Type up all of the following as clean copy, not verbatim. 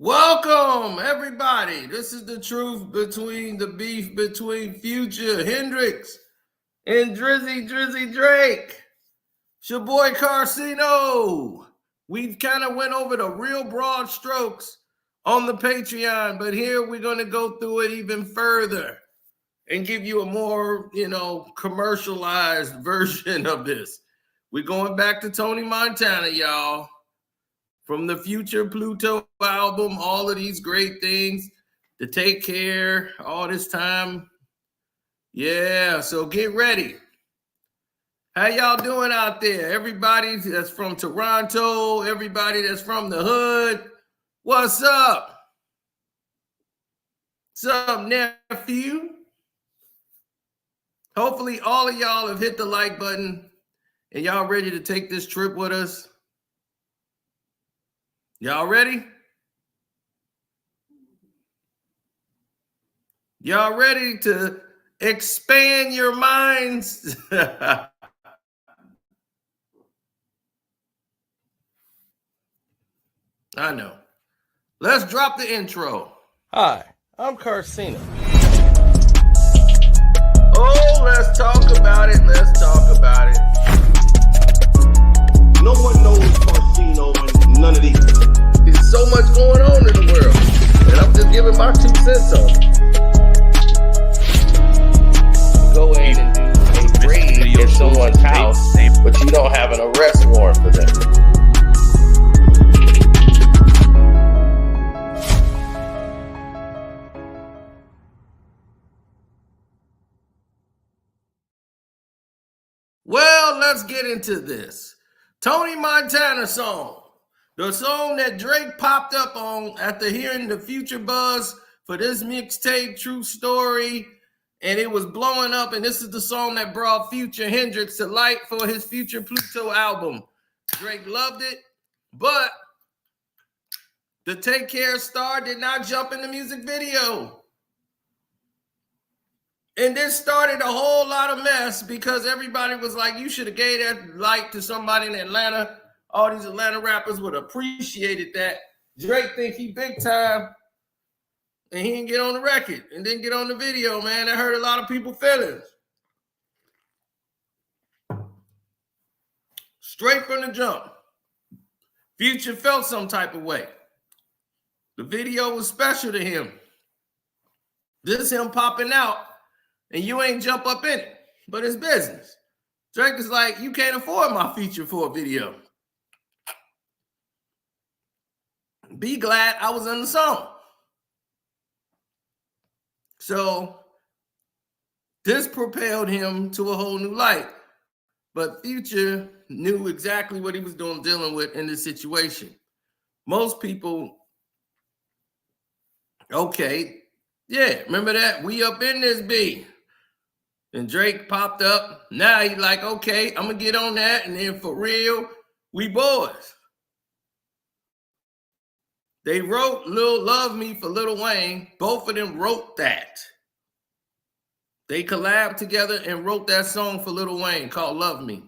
Welcome, everybody. This is the truth between the beef between Future Hendrix and Drizzy Drake. It's your boy Carcino. We've kind of went over the real broad strokes on the Patreon, but here we're going to go through it even further and give you a more, commercialized version of this. We're going back to Tony Montana, y'all. From the Future Pluto album, all of these great things, to Take Care, all this time. Yeah, so get ready. How y'all doing out there? Everybody that's from Toronto, everybody that's from the hood, what's up? What's up, nephew? Hopefully all of y'all have hit the like button and y'all ready to take this trip with us. Y'all ready? Y'all ready to expand your minds? I know. Let's drop the intro. Hi, I'm Carcino. Oh, let's talk about it. Let's talk about it. No one knows Carcino and none of these. There's so much going on in the world, and I'm just giving my 2 cents on it. Go in and do a raid at someone's house, but you don't have an arrest warrant for them. Well, let's get into this. Tony Montana song. The song that Drake popped up on after hearing the Future buzz for this mixtape, True Story, and it was blowing up, and this is the song that brought Future Hendrix to light for his Future Pluto album. Drake loved it, but the Take Care star did not jump in the music video. And this started a whole lot of mess because everybody was like, you should have gave that light to somebody in Atlanta. All these Atlanta rappers would have appreciated that. Drake think he big time, and he didn't get on the record and didn't get on the video, man. That hurt a lot of people's feelings. Straight from the jump. Future felt some type of way. The video was special to him. This is him popping out, and you ain't jump up in it, but it's business. Drake is like, you can't afford my feature for a video. Be glad I was in the song. So this propelled him to a whole new light. But Future knew exactly what he was doing, dealing with in this situation. Most people, okay, yeah, remember that? We up in this B. And Drake popped up. Now he's like, okay, I'm going to get on that. And then for real, we boys. They wrote Lil Love Me for Lil Wayne. Both of them wrote that. They collabed together and wrote that song for Lil Wayne called Love Me.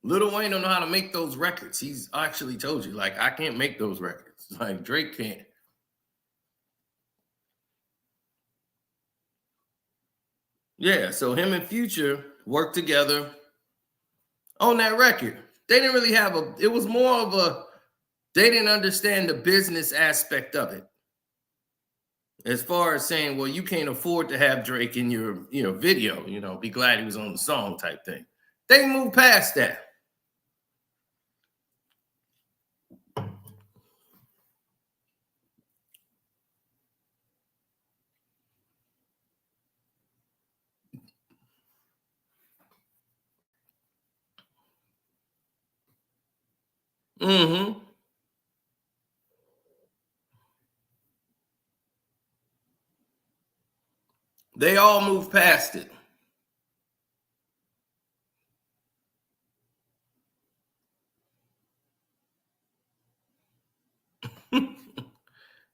Lil Wayne don't know how to make those records. He's actually told you, like, I can't make those records. Like, Drake can't. Yeah, so him and Future worked together on that record. They didn't really have it was more of a, they didn't understand the business aspect of it. As far as saying, well, you can't afford to have Drake in your, video, be glad he was on the song type thing. They moved past that. Mm-hmm. They all moved past it.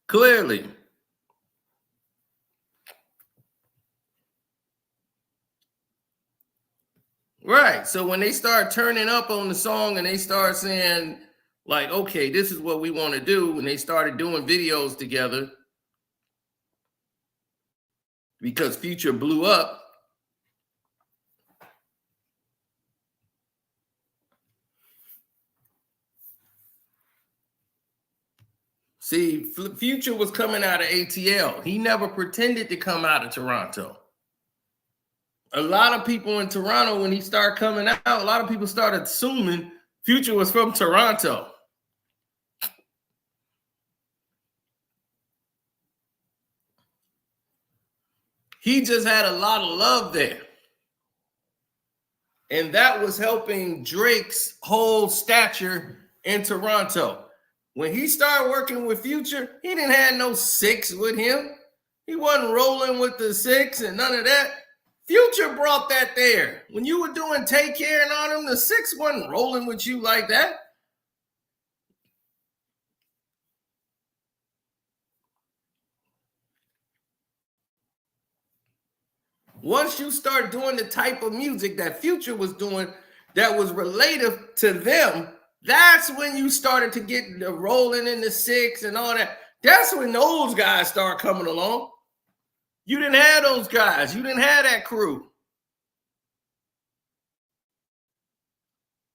Clearly. Right. So when they start turning up on the song and they start saying, like, okay, this is what we want to do, and they started doing videos together because Future blew up. See, Future was coming out of ATL. He never pretended to come out of Toronto. A lot of people in Toronto, when he started coming out, a lot of people started assuming Future was from Toronto. He just had a lot of love there. And that was helping Drake's whole stature in Toronto. When he started working with Future, he didn't have no 6 with him. He wasn't rolling with the 6 and none of that. Future brought that there. When you were doing Take Care and all them, the 6 wasn't rolling with you like that. Once you start doing the type of music that Future was doing that was related to them, that's when you started to get the rolling in the 6 and all that. That's when those guys start coming along. You didn't have those guys. You didn't have that crew.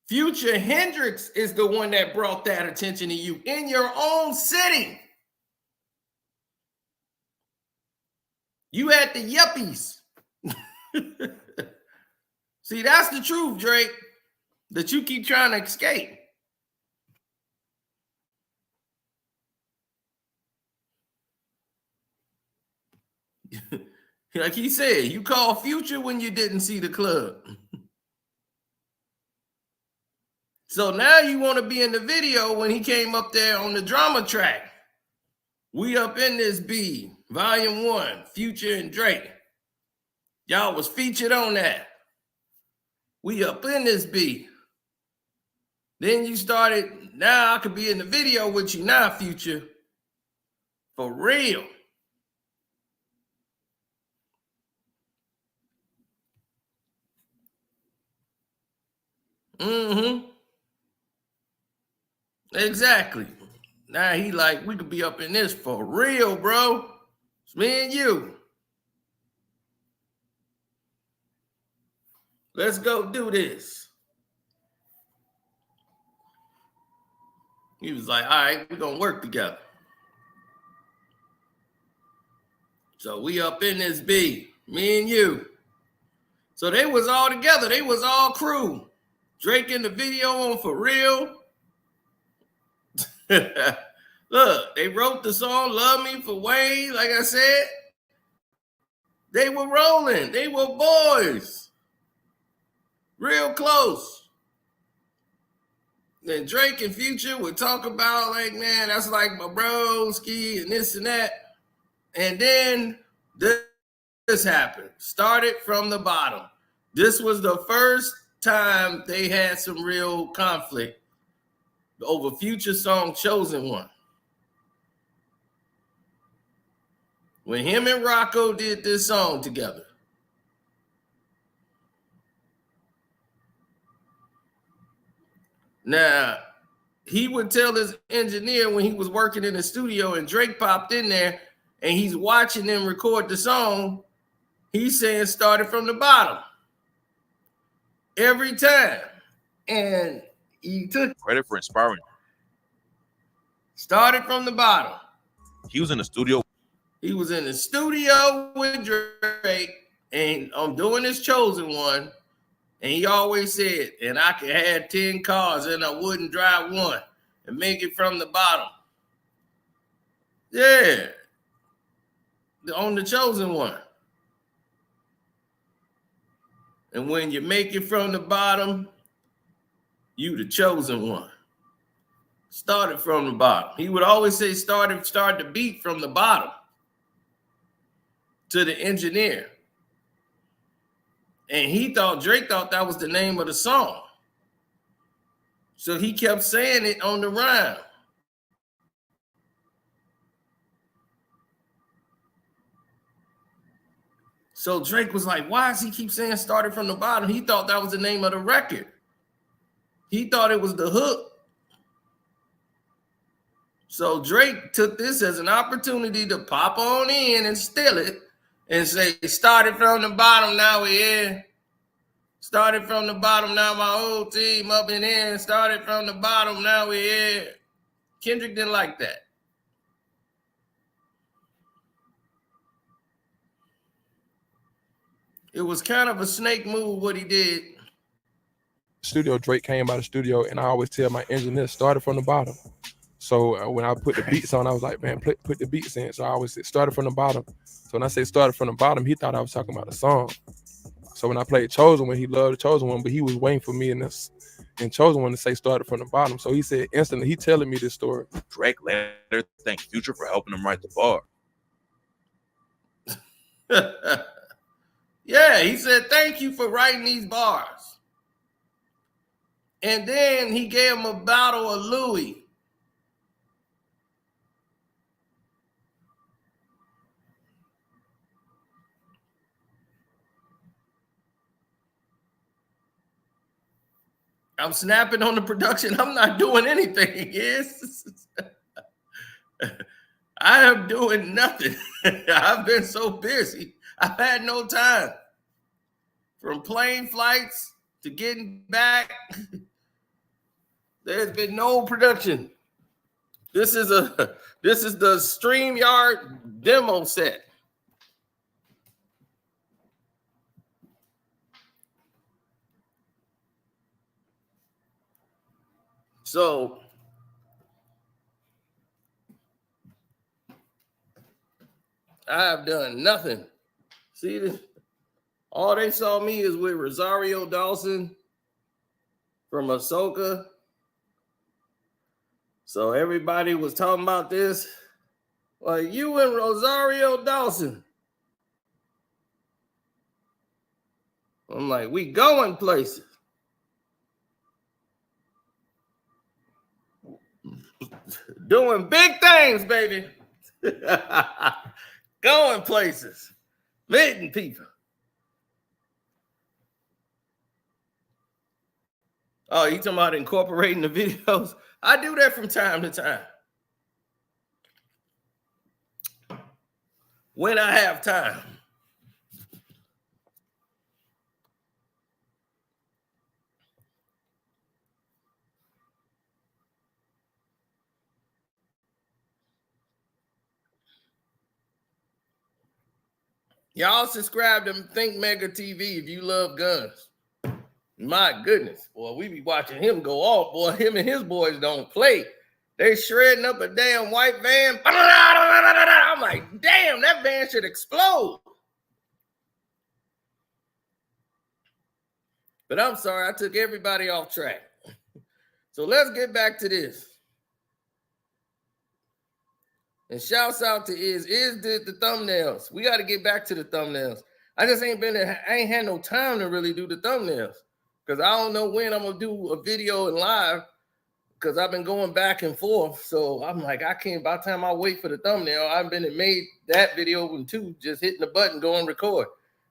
Future Hendrix is the one that brought that attention to you in your own city. You had the yuppies. See, that's the truth, Drake, that you keep trying to escape. Like he said, you called Future when you didn't see the club. So now you want to be in the video when he came up there on the drama track. We Up in This B, Volume 1, Future and Drake. Y'all was featured on that. We Up in This B. Then you started, now I could be in the video with you now, Future. For real. Mm-hmm. Exactly. Now he like, we could be up in this for real, bro. It's me and you. Let's go do this. He was like, all right, we're going to work together. So we up in this B, me and you. So they was all together. They was all crew. Drake in the video on For Real. Look, they wrote the song Love Me for Wayne. Like I said, they were rolling. They were boys. Real close. Then Drake and Future would talk about, like, man, that's like my broski and this and that. And then this happened. Started from the bottom. This was the first time they had some real conflict over Future song Chosen One. When him and Rocco did this song together. Now, he would tell his engineer when he was working in the studio and Drake popped in there and he's watching them record the song, he's saying started from the bottom every time. And he took credit for inspiring. Started from the bottom. He was in the studio. He was in the studio with Drake and I'm doing this Chosen One. And he always said, and I could have 10 cars and I wouldn't drive one and make it from the bottom. Yeah. On the Chosen One. And when you make it from the bottom, you the chosen one. Started from the bottom. He would always say start the beat from the bottom to the engineer. And Drake thought that was the name of the song. So he kept saying it on the rhyme. So Drake was like, why does he keep saying started from the bottom? He thought that was the name of the record. He thought it was the hook. So Drake took this as an opportunity to pop on in and steal it and say, started from the bottom, now we're here. Started from the bottom, now my whole team up and in. Started from the bottom, now we're here. Kendrick didn't like that. It was kind of a snake move what he did. Studio, Drake came by the studio, and I always tell my engineer, started from the bottom. So when I put the beats on, I was like, man, put the beats in. So I always say, started from the bottom. So when I say started from the bottom, he thought I was talking about a song. So when I played Chosen One, he loved the Chosen One, but he was waiting for me in Chosen One to say started from the bottom. So he said instantly, he telling me this story. Drake later thanked Future for helping him write the bar. Yeah, he said, thank you for writing these bars. And then he gave him a bottle of Louis. I'm snapping on the production. I'm not doing anything. Yes. I am doing nothing. I've been so busy. I've had no time. From plane flights to getting back, there's been no production. This is the StreamYard demo set. So I've done nothing. See this? All they saw me is with Rosario Dawson from Ahsoka. So everybody was talking about this. Like, you and Rosario Dawson. I'm like, we going places. Doing big things, baby. Going places. Meeting people. Oh, you talking about incorporating the videos? I do that from time to time. When I have time. Y'all subscribe to Think Mega TV if you love guns. My goodness, boy, we be watching him go off. Boy, him and his boys don't play. They shredding up a damn white van. I'm like, damn, that van should explode. But I'm sorry, I took everybody off track. So let's get back to this. And shouts out to Is did the thumbnails. We got to get back to the thumbnails. I just ain't had no time to really do the thumbnails because I don't know when I'm gonna do a video and live because I've been going back and forth. So I'm like, I can't. By the time I wait for the thumbnail, I've been and made that video and two, just hitting the button, go and record.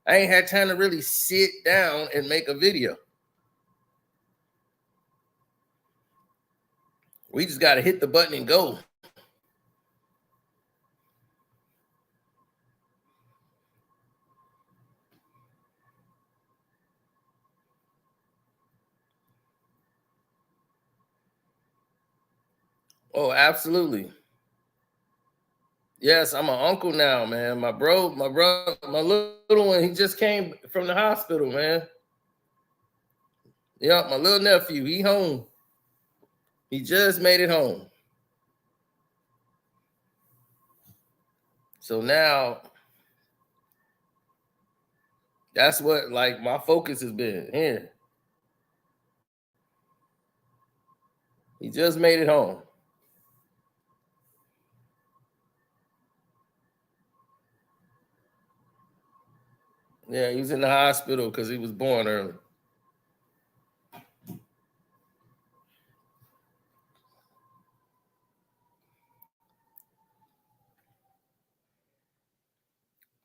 I ain't had time to really sit down and make a video. We just got to hit the button and go. Oh, absolutely. Yes, I'm an uncle now, man. My little one, he just came from the hospital, man. Yeah, my little nephew, he home. He just made it home. So now, that's what, like, my focus has been here. He just made it home. Yeah, he was in the hospital because he was born early.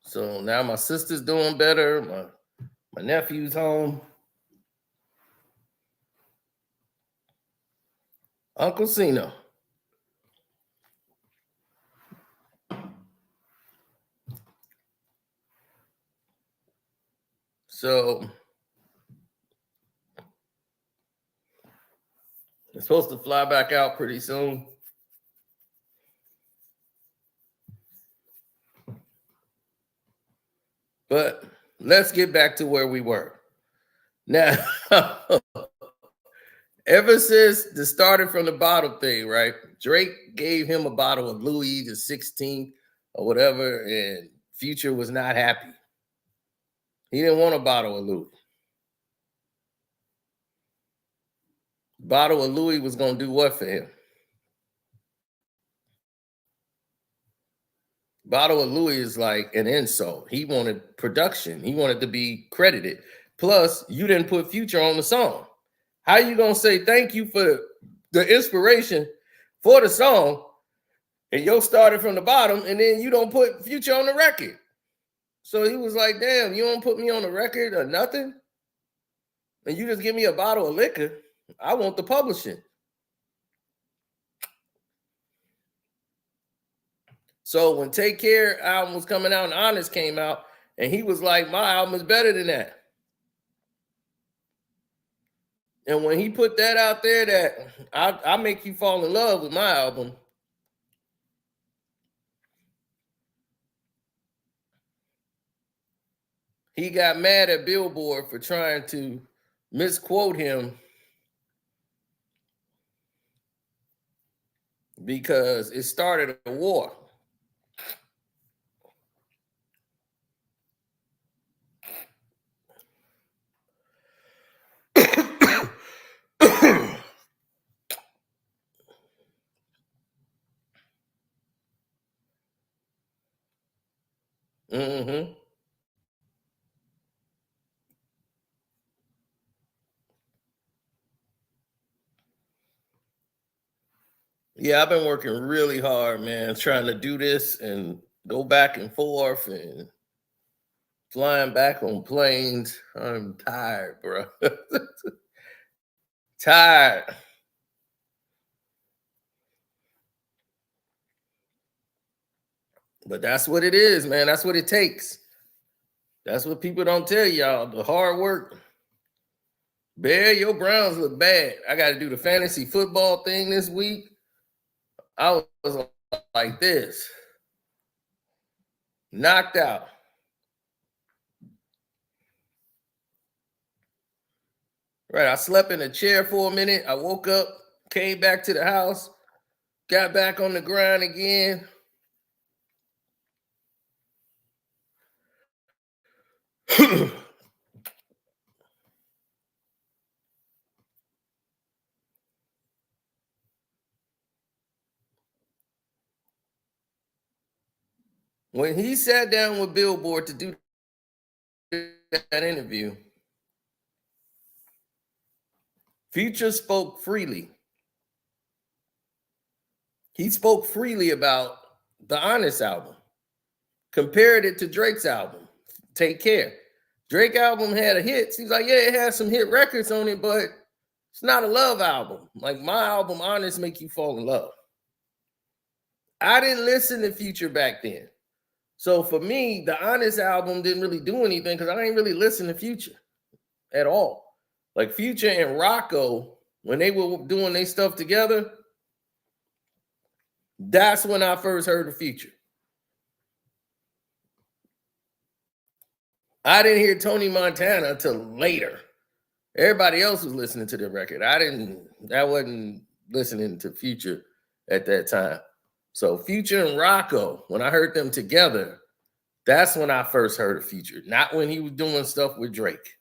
So now my sister's doing better. My nephew's home. Uncle Cino. So it's supposed to fly back out pretty soon. But let's get back to where we were. Now, ever since the started from the bottom thing, right? Drake gave him a bottle of Louis the 16th or whatever, and Future was not happy. He didn't want a bottle of Louis. Bottle of Louis was going to do what for him? Bottle of Louis is like an insult. He wanted production. He wanted to be credited. Plus, you didn't put Future on the song. How you going to say thank you for the inspiration for the song and you started from the bottom and then you don't put Future on the record? So he was like, damn, you don't put me on the record or nothing? And you just give me a bottle of liquor? I want the publishing. So when Take Care album was coming out and Honest came out, and he was like, my album is better than that. And when he put that out there that I make you fall in love with my album, he got mad at Billboard for trying to misquote him because it started a war. Mm-hmm. Yeah, I've been working really hard, man, trying to do this and go back and forth and flying back on planes. I'm tired, bro. Tired. But that's what it is, man. That's what it takes. That's what people don't tell y'all. The hard work. Bear, your Browns look bad. I got to do the fantasy football thing this week. I was like this. Knocked out. Right, I slept in a chair for a minute. I woke up, came back to the house, got back on the grind again. When he sat down with Billboard to do that interview, Future spoke freely. He spoke freely about the Honest album, compared it to Drake's album, Take Care. Drake album had a hit. He's like, yeah, it has some hit records on it, but it's not a love album. Like my album, Honest, make you fall in love. I didn't listen to Future back then. So for me, the Honest album didn't really do anything because I ain't really listen to Future at all. Like Future and Rocco, when they were doing their stuff together, that's when I first heard of Future. I didn't hear Tony Montana till later. Everybody else was listening to the record. I wasn't listening to Future at that time. So Future and Rocco, when I heard them together, that's when I first heard of Future, not when he was doing stuff with Drake.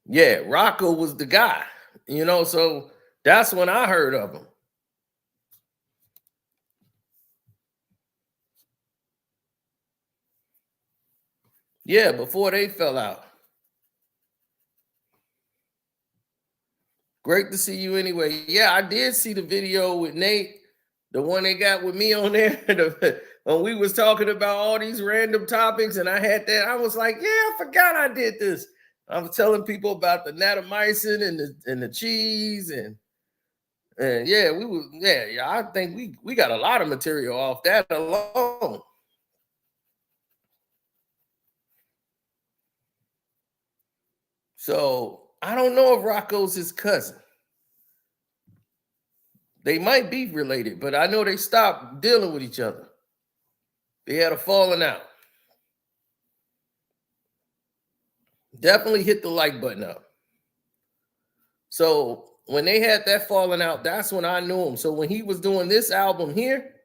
Yeah, Rocco was the guy, so that's when I heard of him. Yeah, before they fell out. Great to see you anyway. Yeah, I did see the video with Nate. The one they got with me on there, when we was talking about all these random topics, and I had that, I was like, yeah, I forgot I did this. I was telling people about the natomycin and the cheese, and yeah, I think we got a lot of material off that alone. So I don't know if Rocco's his cousin. They might be related, but I know they stopped dealing with each other. They had a falling out. Definitely hit the like button up. So when they had that falling out, that's when I knew him. So when he was doing this album here,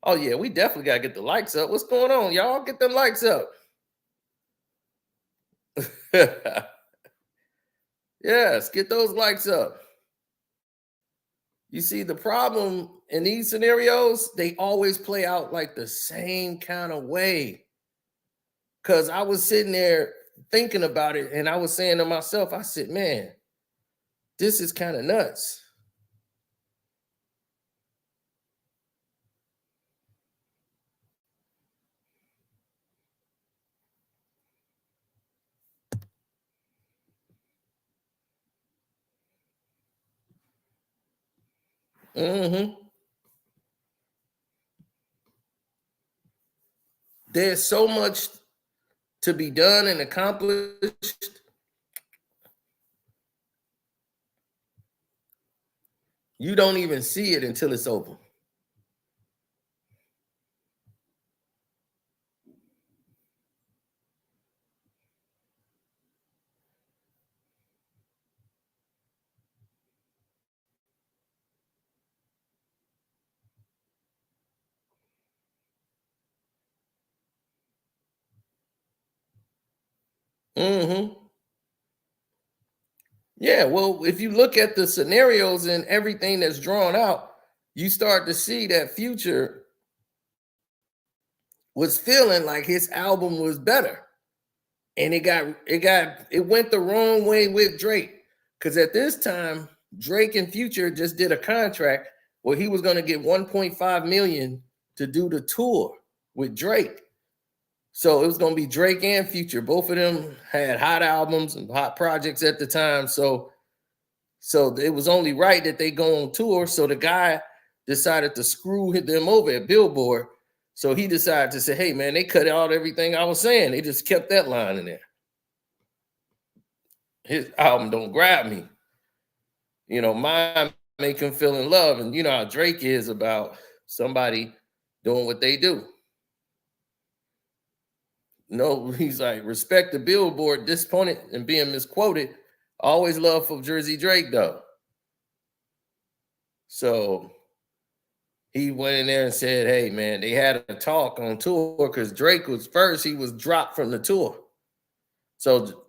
oh yeah, we definitely gotta get the likes up. What's going on, y'all? Get them likes up. Yes, get those likes up. You see, the problem in these scenarios, they always play out like the same kind of way. Because I was sitting there thinking about it, and I was saying to myself, I said, man, this is kind of nuts. There's so much to be done and accomplished. You don't even see it until it's over. Yeah, well, if you look at the scenarios and everything that's drawn out, you start to see that Future was feeling like his album was better. And it went the wrong way with Drake. Because at this time, Drake and Future just did a contract where he was going to get 1.5 million to do the tour with Drake. So it was going to be Drake and Future. Both of them had hot albums and hot projects at the time. So it was only right that they go on tour. So the guy decided to screw them over at Billboard. So he decided to say, hey, man, they cut out everything I was saying. They just kept that line in there. His album Don't Grab Me. You know, mine Make Him Feel in Love. And you know how Drake is about somebody doing what they do. No, he's like, respect the Billboard, disappointed and being misquoted. Always love for Jersey Drake, though. So he went in there and said, hey, man, they had a talk on tour because Drake was first. He was dropped from the tour. So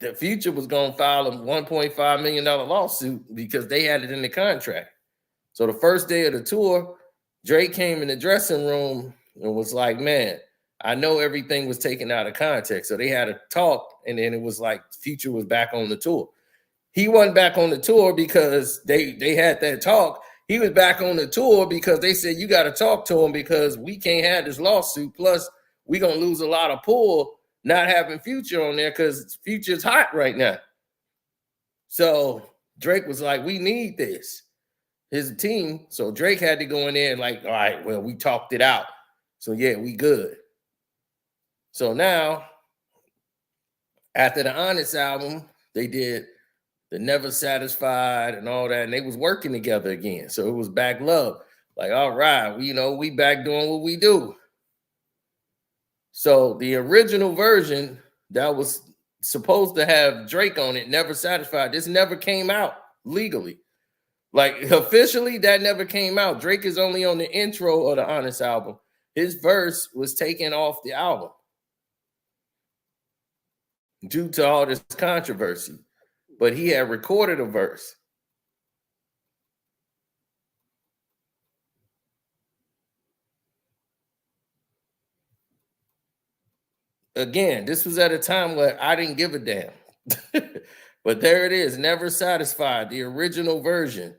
the Future was going to file a $1.5 million lawsuit because they had it in the contract. So the first day of the tour, Drake came in the dressing room and was like, man, I know everything was taken out of context. So they had a talk, and then it was like Future was back on the tour. He wasn't back on the tour because they had that talk. He was back on the tour because they said, you got to talk to him because we can't have this lawsuit. Plus, we're going to lose a lot of pull not having Future on there because Future's hot right now. So Drake was like, we need this. His team. So Drake had to go in there and like, all right, well, we talked it out. So yeah, we good. So now, after the Honest album, they did the Never Satisfied and all that, and they was working together again. So it was back love. Like, all right, we back doing what we do. So the original version that was supposed to have Drake on it, Never Satisfied, this never came out legally. Like officially, that never came out. Drake is only on the intro of the Honest album. His verse was taken off the album due to all this controversy, but he had recorded a verse. Again, this was at a time where I didn't give a damn. But there it is, Never Satisfied, the original version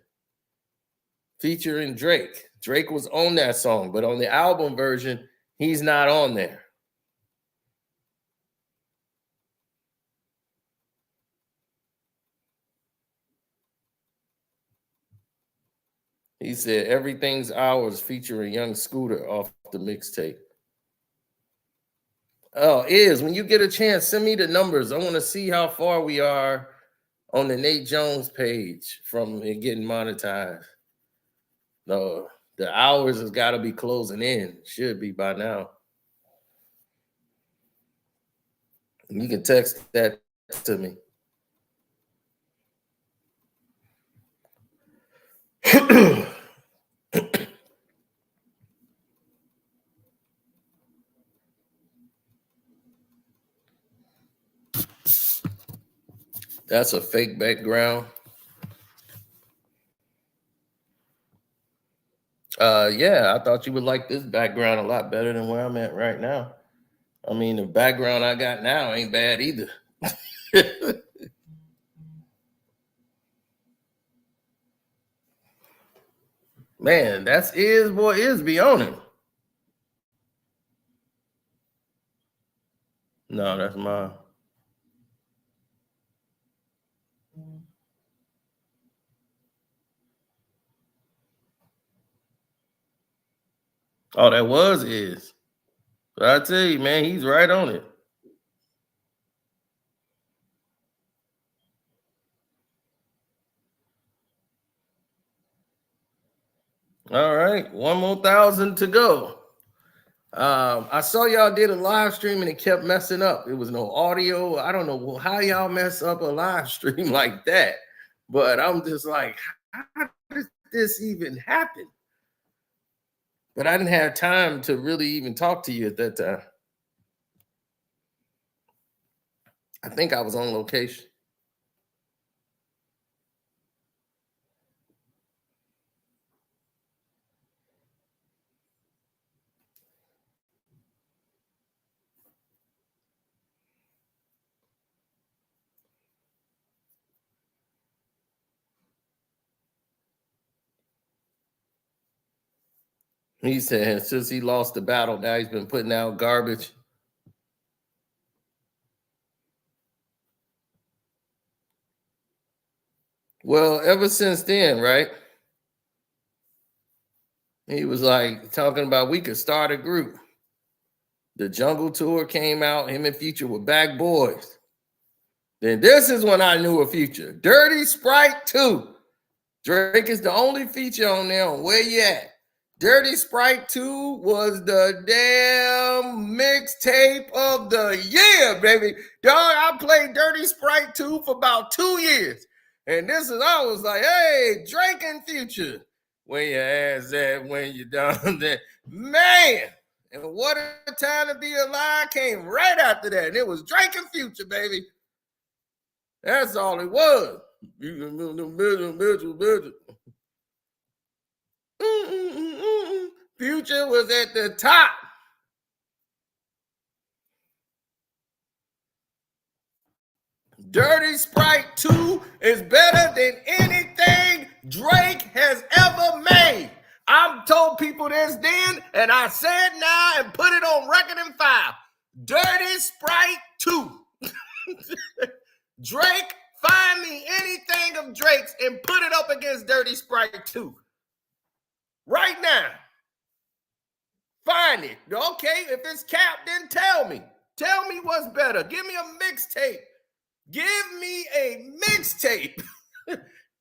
featuring Drake. Drake was on that song, but on the album version, he's not on there. He said, Everything's Ours featuring Young Scooter off the mixtape. Oh, when you get a chance, send me the numbers. I want to see how far we are on the Nate Jones page from it getting monetized. No, the hours has got to be closing in. Should be by now. You can text that to me. That's a fake background. Yeah, I thought you would like this background a lot better than where I'm at right now. I mean, the background I got now ain't bad either. Man, that's is be on it. No, that's mine. Oh, that was is. But I tell you, man, he's right on it. All right, one more 1,000 to go. I saw y'all did a live stream and it kept messing up. It was no audio. I don't know how y'all mess up a live stream like that. But I'm just like, how did this even happen? But I didn't have time to really even talk to you at that time. I think I was on location. He said since he lost the battle, now he's been putting out garbage. Well, ever since then, right? He was like talking about we could start a group. The Jungle Tour came out, him and Future were back boys. Then this is when I knew a Future. Dirty Sprite 2. Drake is the only feature on there on Where You At. Dirty Sprite 2 was the damn mixtape of the year, baby. Dog, I played Dirty Sprite 2 for about 2 years. And I was like, hey, Drake and Future. When your ass at, when you done that. Man, and What a Time to Be Alive came right after that. And it was Drake and Future, baby. That's all it was. Future was at the top. Dirty Sprite 2 is better than anything Drake has ever made. I've told people this then, and I said now and put it on record in file. Dirty Sprite 2. Drake, find me anything of Drake's and put it up against Dirty Sprite 2. Right now. Find it. Okay, if it's capped, then tell me. Tell me what's better. Give me a mixtape. Give me a mixtape.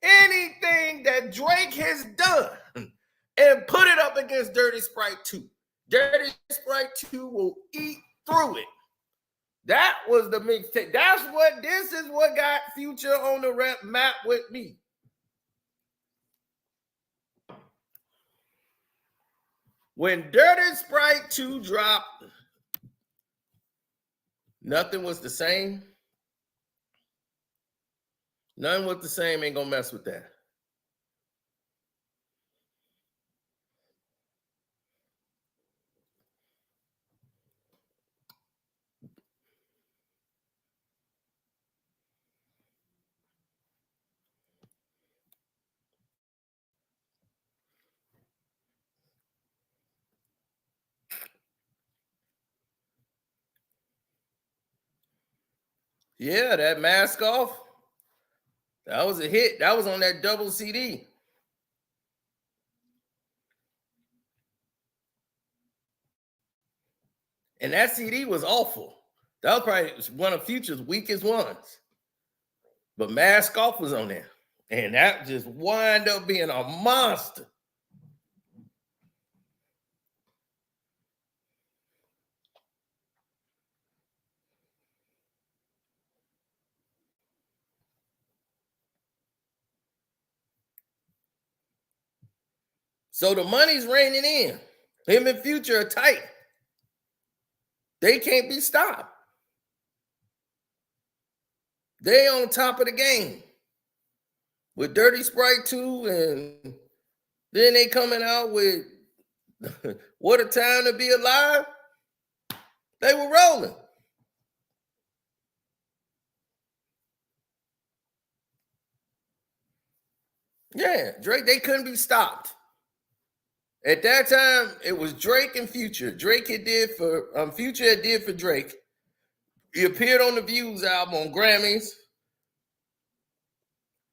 Anything that Drake has done and put it up against Dirty Sprite 2. Dirty Sprite 2 will eat through it. That was the mixtape. This is what got Future on the rap map with me. When Dirty Sprite 2 dropped, nothing was the same. Nothing was the same. Ain't gonna mess with that. Yeah, that Mask Off. That was a hit. That was on that double CD. And that CD was awful. That was probably one of Future's weakest ones. But Mask Off was on there. And that just wound up being a monster. So the money's raining in. Him and Future are tight. They can't be stopped. They on top of the game. With Dirty Sprite 2, and then they coming out with What a Time to Be Alive. They were rolling. Yeah, Drake, they couldn't be stopped. At that time, it was Drake and Future. Drake had did for Future had did for Drake. He appeared on the Views album on Grammys.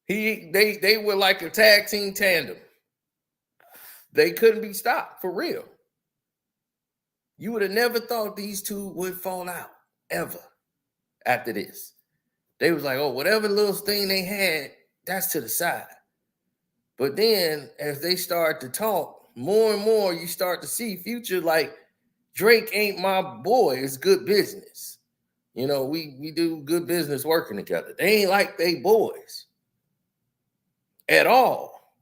They were like a tag team tandem. They couldn't be stopped for real. You would have never thought these two would fall out ever after this. They was like, oh, whatever little thing they had, that's to the side. But then as they start to talk, more and more you start to see Future like, Drake ain't my boy, it's good business. You know, we do good business working together. They ain't like they boys at all.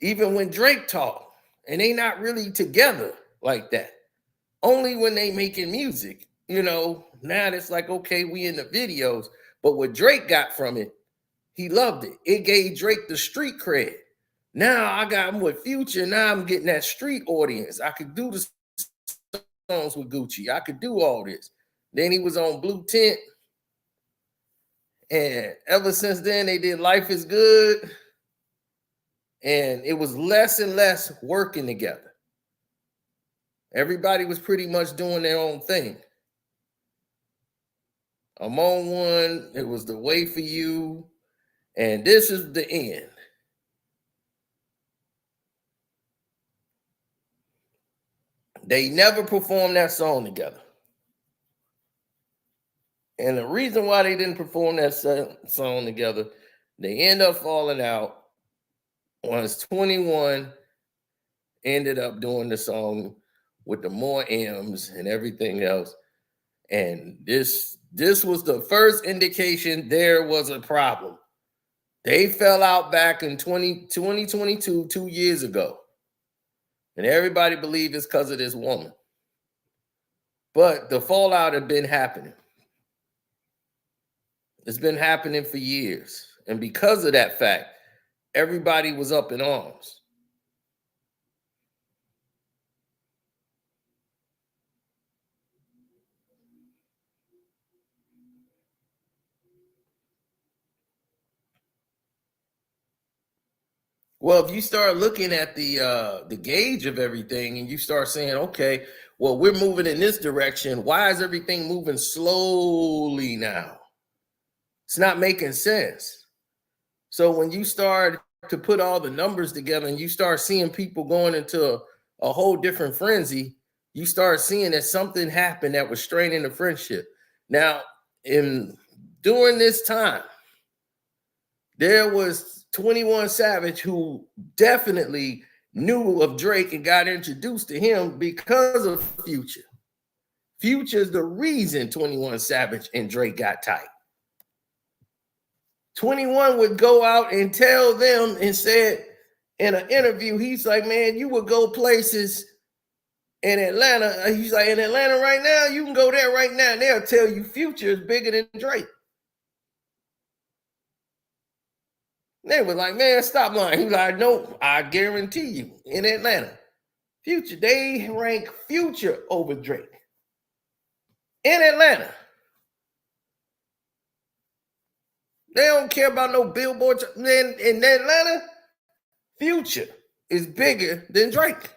Even when Drake talk, and they not really together like that. Only when they making music, you know, now it's like, okay, we in the videos. But what Drake got from it, he loved it. It gave Drake the street cred. Now I got him with Future. Now I'm getting that street audience. I could do the songs with Gucci. I could do all this. Then he was on Blue Tint. And ever since then, they did Life is Good. And it was less and less working together. Everybody was pretty much doing their own thing. I'm on one. It was The Way for You. And this is the end. They never performed that song together. And the reason why they didn't perform that song together, they end up falling out once 21 ended up doing the song with the more M's and everything else. And this was the first indication there was a problem. They fell out back in 2022, 2 years ago. And everybody believed it's because of this woman. But the fallout had been happening. It's been happening for years. And because of that fact, everybody was up in arms. Well, if you start looking at the gauge of everything and you start saying, okay, well, we're moving in this direction. Why is everything moving slowly now? It's not making sense. So when you start to put all the numbers together and you start seeing people going into a whole different frenzy, you start seeing that something happened that was straining the friendship. Now, during this time, there was 21 Savage, who definitely knew of Drake and got introduced to him because of Future. Future's the reason 21 Savage and Drake got tight. 21 would go out and tell them and said in an interview, he's like, man, you would go places in Atlanta. He's like, in Atlanta right now, you can go there right now and they'll tell you Future is bigger than Drake. They were like, man, stop lying. He was like, no, I guarantee you, in Atlanta, Future, they rank Future over Drake. In Atlanta. They don't care about no Billboard. Man, in Atlanta, Future is bigger than Drake.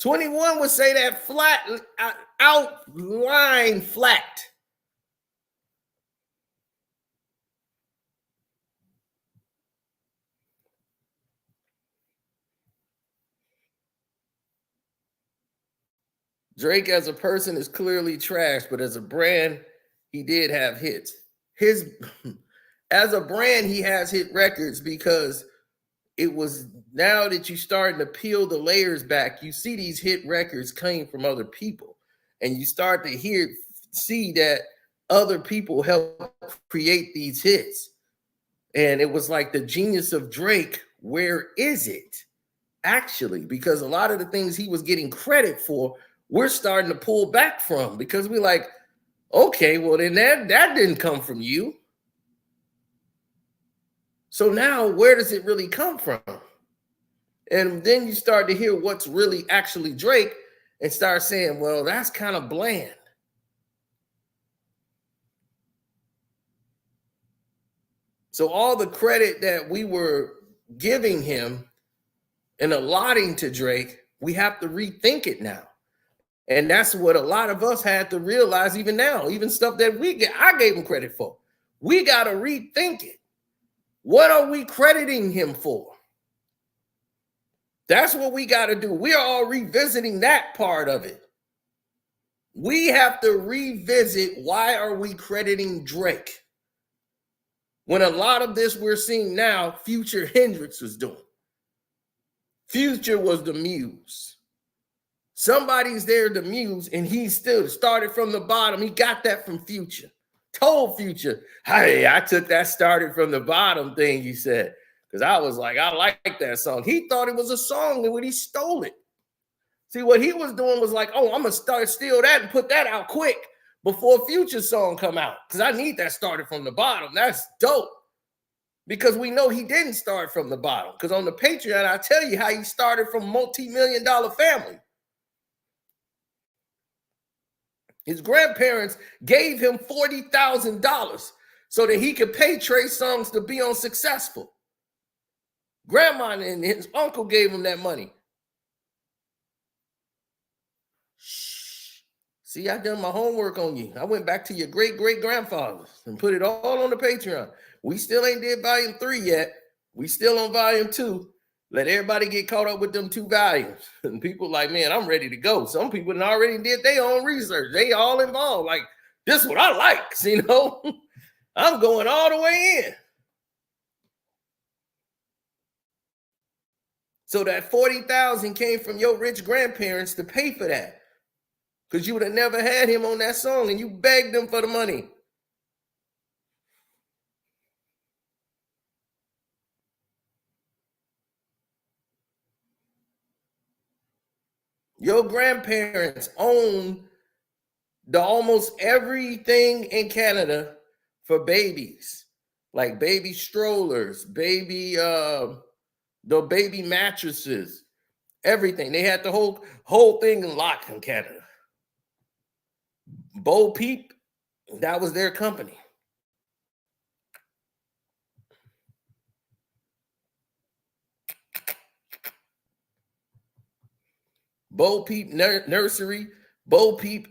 21 would say that flat, outline flat. Drake as a person is clearly trash, but as a brand, he did have hits. His as a brand, he has hit records because it was now that you're starting to peel the layers back, you see these hit records coming from other people, and you start to see that other people help create these hits. And it was like the genius of Drake. Where is it actually? Because a lot of the things he was getting credit for, we're starting to pull back from, because we're like, okay, well then that didn't come from you. So now where does it really come from? And then you start to hear what's really actually Drake and start saying, well, that's kind of bland. So all the credit that we were giving him and allotting to Drake, we have to rethink it now. And that's what a lot of us had to realize even now, even stuff that I gave him credit for. We got to rethink it. What are we crediting him for? That's what we got to do. We are all revisiting that part of it. We have to revisit, why are we crediting Drake when a lot of this we're seeing now, Future Hendrix was doing. Future was the muse. Somebody's there to muse, and he still started from the bottom. He got that from Future. Told Future, hey, I took that started from the bottom thing, he said. Because I was like, I like that song. He thought it was a song, and when he stole it. See, what he was doing was like, oh, I'm going to steal that and put that out quick before Future's song come out. Because I need that started from the bottom. That's dope. Because we know he didn't start from the bottom. Because on the Patreon, I tell you how he started from a multi-million-dollar family. His grandparents gave him $40,000 so that he could pay Trey Songz to be on Successful. Grandma and his uncle gave him that money. Shh. See, I done my homework on you. I went back to your great-great-grandfathers and put it all on the Patreon. We still ain't did volume 3 yet. We still on volume 2. Let everybody get caught up with them 2 volumes. And people like, man, I'm ready to go. Some people already did their own research. They all involved. Like, this is what I like, you know? I'm going all the way in. So that $40,000 came from your rich grandparents to pay for that. Because you would have never had him on that song, and you begged them for the money. Your grandparents own the almost everything in Canada for babies, like baby strollers, the baby mattresses, everything. They had the whole thing in lock in Canada. Bo Peep, that was their company. Bo Peep nursery, Bo Peep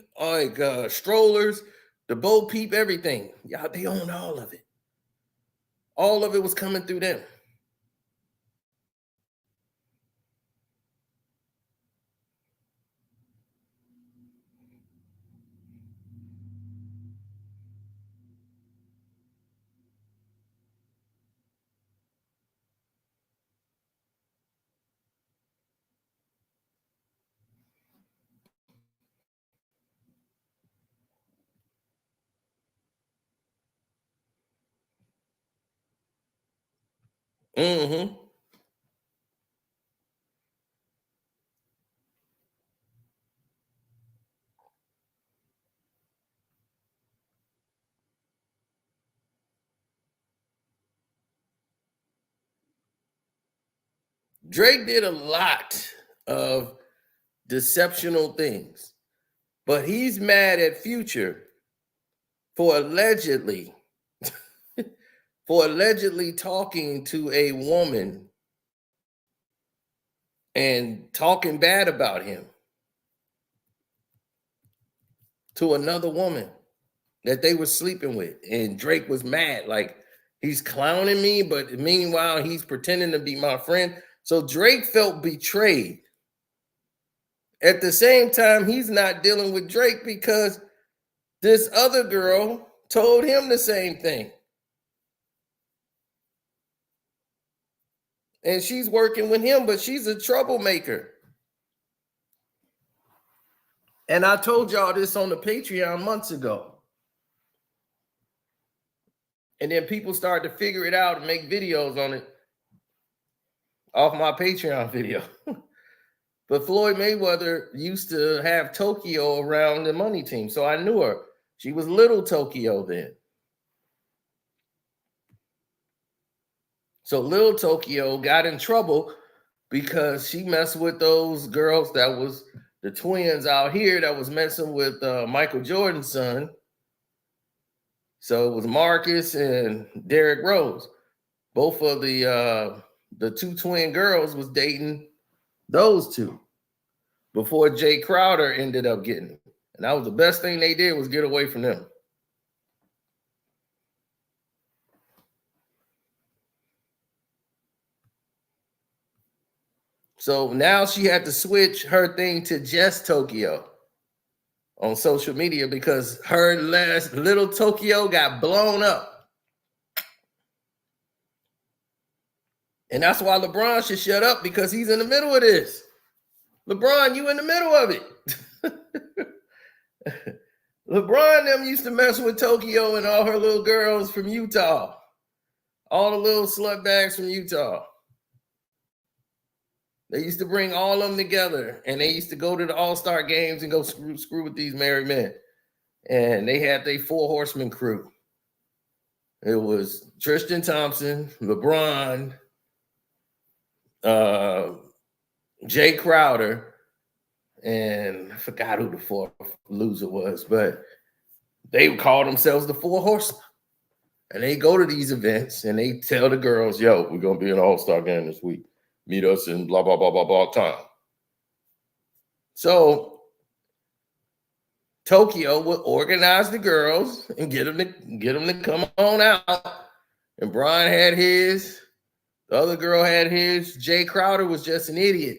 strollers, the Bo Peep everything. Y'all, they own all of it. All of it was coming through them. Mm-hmm. Drake did a lot of deceptional things, but he's mad at Future for allegedly talking to a woman and talking bad about him to another woman that they were sleeping with. And Drake was mad, like, he's clowning me, but meanwhile, he's pretending to be my friend. So Drake felt betrayed. At the same time, he's not dealing with Drake because this other girl told him the same thing. And she's working with him, but she's a troublemaker. And I told y'all this on the Patreon months ago. And then people started to figure it out and make videos on it off my Patreon video. But Floyd Mayweather used to have Tokyo around the money team. So I knew her. She was little Tokyo then. So little Tokyo got in trouble because she messed with those girls that was the twins out here that was messing with Michael Jordan's son. So it was Marcus and Derrick Rose. Both of the two twin girls was dating those two before Jay Crowder ended up getting them. And that was the best thing they did was get away from them. So now she had to switch her thing to just Tokyo on social media because her last little Tokyo got blown up. And that's why LeBron should shut up because he's in the middle of this. LeBron, you in the middle of it. LeBron them used to mess with Tokyo and all her little girls from Utah. All the little slut bags from Utah. They used to bring all of them together and they used to go to the All-Star games and go screw with these married men. And they had their 4 horsemen crew. It was Tristan Thompson, LeBron, Jay Crowder, and I forgot who the 4th loser was, but they would call themselves the 4 horsemen. And they go to these events and they tell the girls, yo, we're going to be in an All-Star game this week. Meet us in blah, blah, blah, blah, blah time. So Tokyo would organize the girls and get them to come on out. And Brian had his. The other girl had his. Jay Crowder was just an idiot.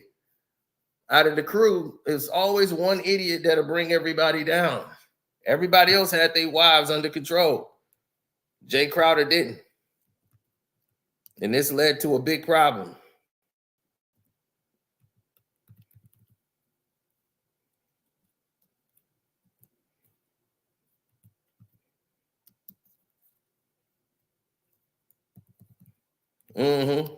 Out of the crew, it's always one idiot that'll bring everybody down. Everybody else had their wives under control. Jay Crowder didn't. And this led to a big problem. Mm-hmm.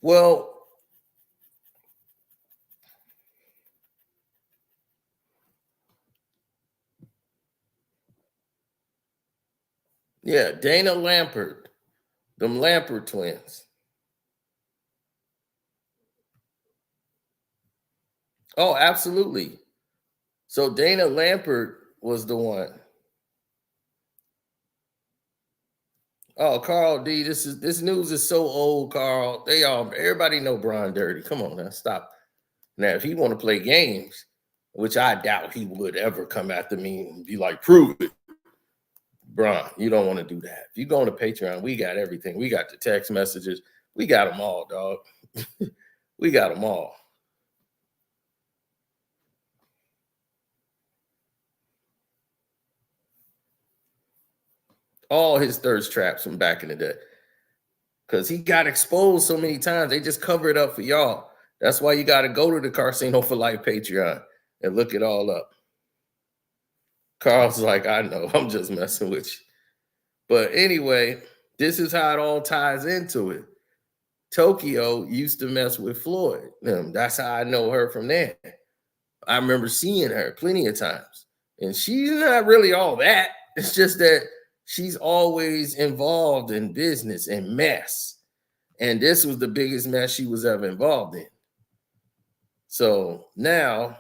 Well, yeah, Dana Lampert, them Lampert twins. Oh, absolutely. So Dana Lampert was the one. Oh, Carl D, this news is so old, Carl. Everybody know Brian Dirty. Come on now, stop. Now, if he want to play games, which I doubt he would ever come after me and be like, prove it. Brian, you don't want to do that. If you go on to Patreon, we got everything. We got the text messages. We got them all, dog. We got them all. All his thirst traps from back in the day. Because he got exposed so many times. They just cover it up for y'all. That's why you got to go to the Casino for Life Patreon and look it all up. Carl's like, I know. I'm just messing with you. But anyway, this is how it all ties into it. Tokyo used to mess with Floyd. That's how I know her from there. I remember seeing her plenty of times. And she's not really all that. It's just that she's always involved in business and mess. And this was the biggest mess she was ever involved in. So now,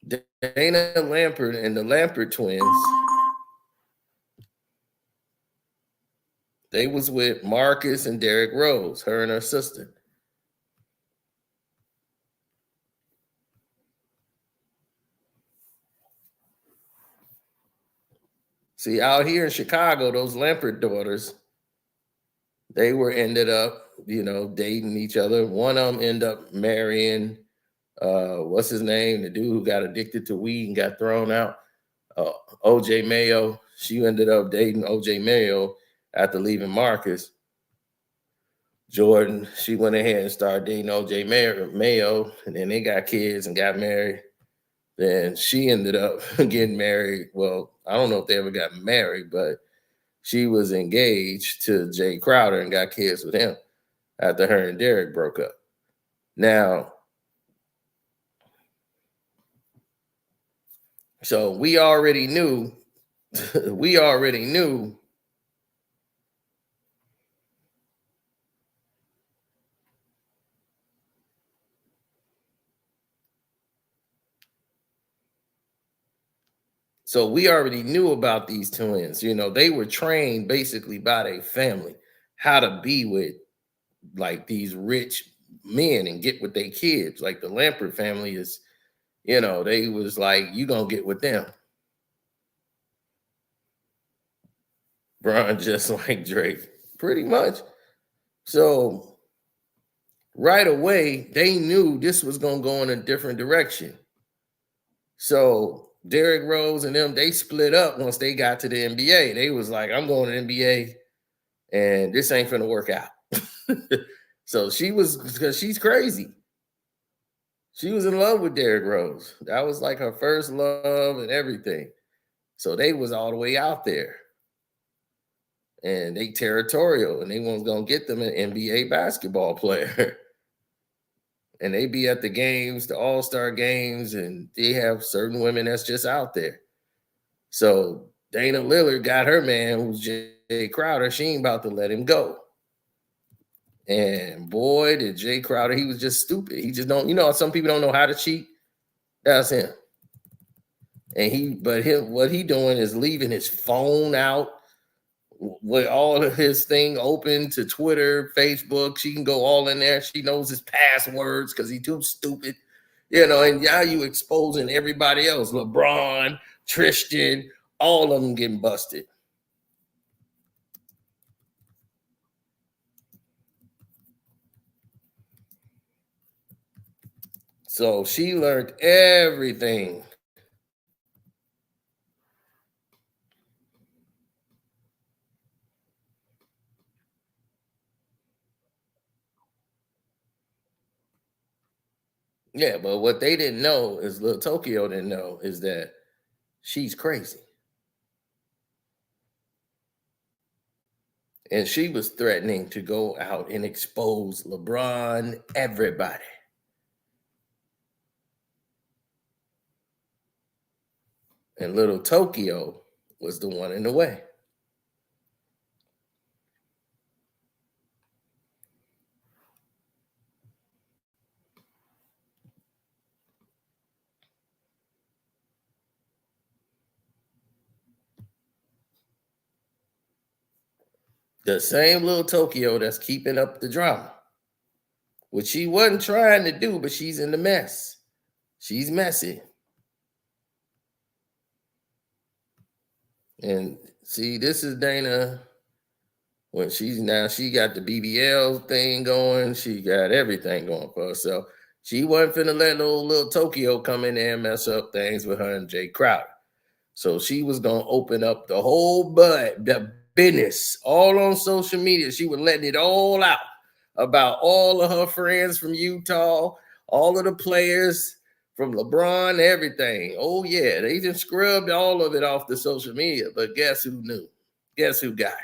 Dana Lampert and the Lampert twins, they was with Marcus and Derrick Rose, her and her sister. See, out here in Chicago, those Lampert daughters, they were ended up, dating each other. One of them ended up marrying, what's his name? The dude who got addicted to weed and got thrown out. OJ Mayo. She ended up dating OJ Mayo after leaving Marcus. Jordan, she went ahead and started dating OJ Mayo, and then they got kids and got married. Then she ended up getting married. Well, I don't know if they ever got married, but she was engaged to Jay Crowder and got kids with him after her and Derek broke up. Now, so we already knew. So we already knew about these twins. They were trained basically by their family how to be with like these rich men and get with their kids. Like the Lampert family is, they was like, you gonna get with them. Bron just like Drake, pretty much. So right away, they knew this was gonna go in a different direction. So Derrick Rose and them, they split up once they got to the NBA. They was like, I'm going to the NBA and this ain't finna work out. So because she's crazy. She was in love with Derrick Rose. That was like her first love and everything. So they was all the way out there. And they territorial and they was going to get them an NBA basketball player. And they be at the games, the all-star games, and they have certain women that's just out there. So Dana Lillard got her man, who's Jay Crowder. She ain't about to let him go. And boy, did Jay Crowder, he was just stupid. He just don't, some people don't know how to cheat. That's him. And what he doing is leaving his phone out with all of his thing open to Twitter, Facebook. She can go all in there. She knows his passwords because he's too stupid, and now you exposing everybody else. LeBron, Tristan, all of them getting busted. So she learned everything. Yeah, but what they didn't know is Lil Tokyo didn't know is that she's crazy. And she was threatening to go out and expose LeBron, everybody. And Little Tokyo was the one in the way. The same Little Tokyo that's keeping up the drama, which she wasn't trying to do, but she's in the mess. She's messy. And see, this is Dana when she got the BBL thing going. She got everything going for herself. She wasn't finna let little Tokyo come in there and mess up things with her and Jay Crowder. So she was gonna open up the whole the business all on social media. She was letting it all out about all of her friends from Utah, all of the players from LeBron, everything. Oh yeah, they just scrubbed all of it off the social media. But guess who knew? Guess who got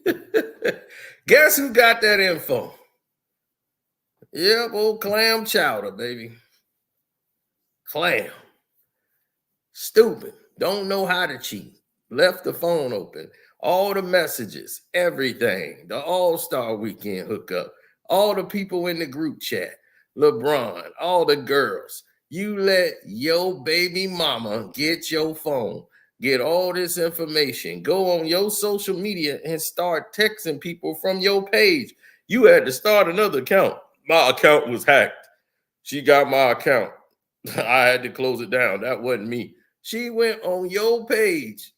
it? Guess who got that info? Yep, old Clam Chowder, baby. Clam. Stupid. Don't know how to cheat. Left the phone open. All the messages, everything. The All-Star Weekend hookup. All the people in the group chat. LeBron, all the girls. You let your baby mama get your phone. Get all this information. Go on your social media and start texting people from your page. You had to start another account. My account was hacked. She got my account. I had to close it down. That wasn't me. She went on your page.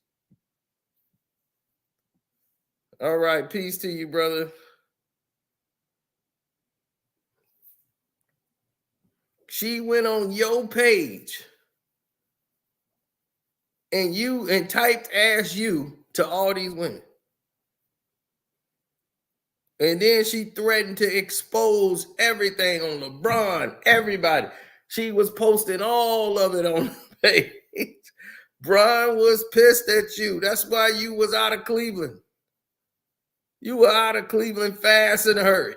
All right, peace to you, brother. She went on your page and typed "ass you" to all these women. And then she threatened to expose everything on LeBron, everybody. She was posting all of it on the page. Bron was pissed at you. That's why you was out of Cleveland. You were out of Cleveland fast and hurry.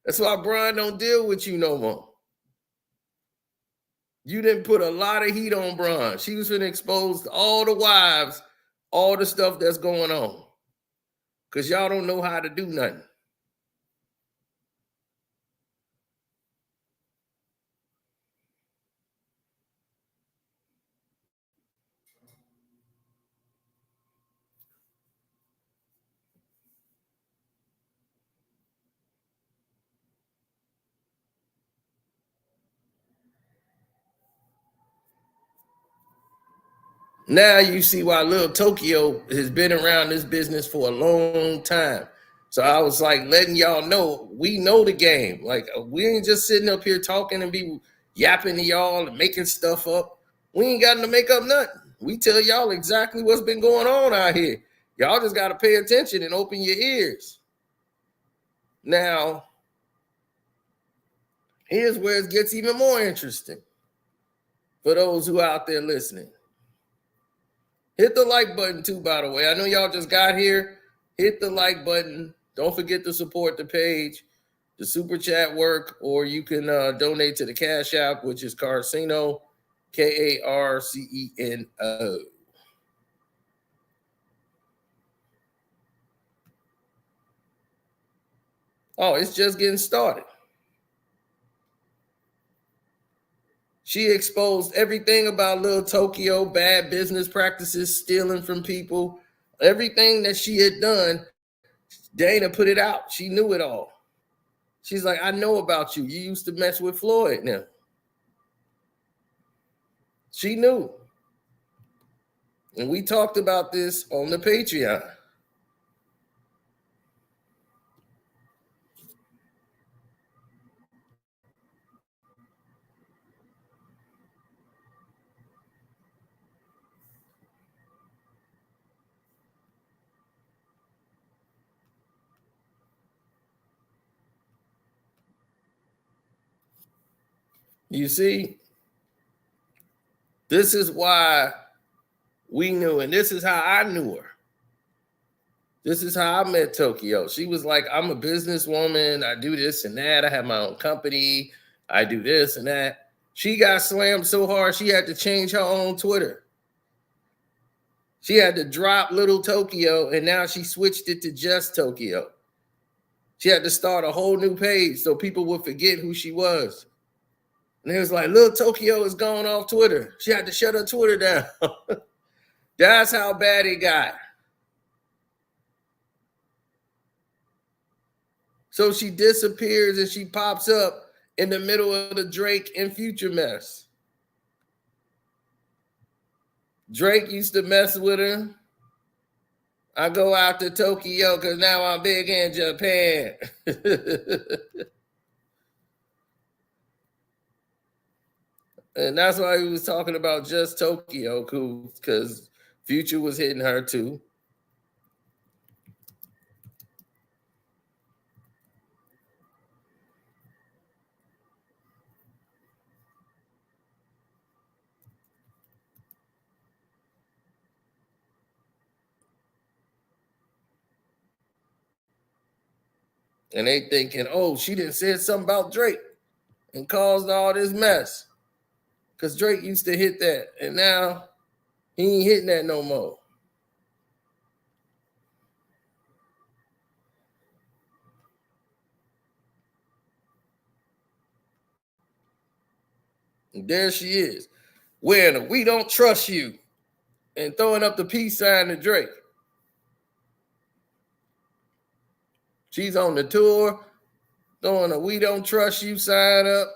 That's why Bron don't deal with you no more. You didn't put a lot of heat on Bron. She was going to expose all the wives, all the stuff that's going on. Because y'all don't know how to do nothing. Now you see why Lil Tokyo has been around this business for a long time. So I was like letting y'all know, we know the game. Like, we ain't just sitting up here talking and be yapping to y'all and making stuff up. We ain't got to make up nothing. We tell y'all exactly what's been going on out here. Y'all just got to pay attention and open your ears. Now, here's where it gets even more interesting for those who are out there listening. Hit the like button too, by the way. I know y'all just got here. Hit the like button. Don't forget to support the page. The super chat work, or you can donate to the Cash App, which is Carceno, Karceno. Oh, it's just getting started. She exposed everything about Lil Tokyo, bad business practices, stealing from people, everything that she had done. Dana put it out. She knew it all. She's like, I know about you. You used to mess with Floyd now. She knew. And we talked about this on the Patreon. You see, this is why we knew, and this is how I knew her. This is how I met Tokyo. She was like, I'm a businesswoman. I do this and that. I have my own company. I do this and that. She got slammed so hard, she had to change her own Twitter. She had to drop Little Tokyo, and now she switched it to just Tokyo. She had to start a whole new page so people would forget who she was. And it was like, Little Tokyo is going off Twitter. She had to shut her Twitter down. That's how bad it got. So she disappears and she pops up in the middle of the Drake and Future mess. Drake used to mess with her. I go out to Tokyo because now I'm big in Japan. And that's why he was talking about just Tokyo, because Future was hitting her too. And they thinking, oh, she done said something about Drake and caused all this mess. Because Drake used to hit that. And now he ain't hitting that no more. And there she is, wearing a "We Don't Trust You" and throwing up the peace sign to Drake. She's on the tour, throwing a "We Don't Trust You" sign up.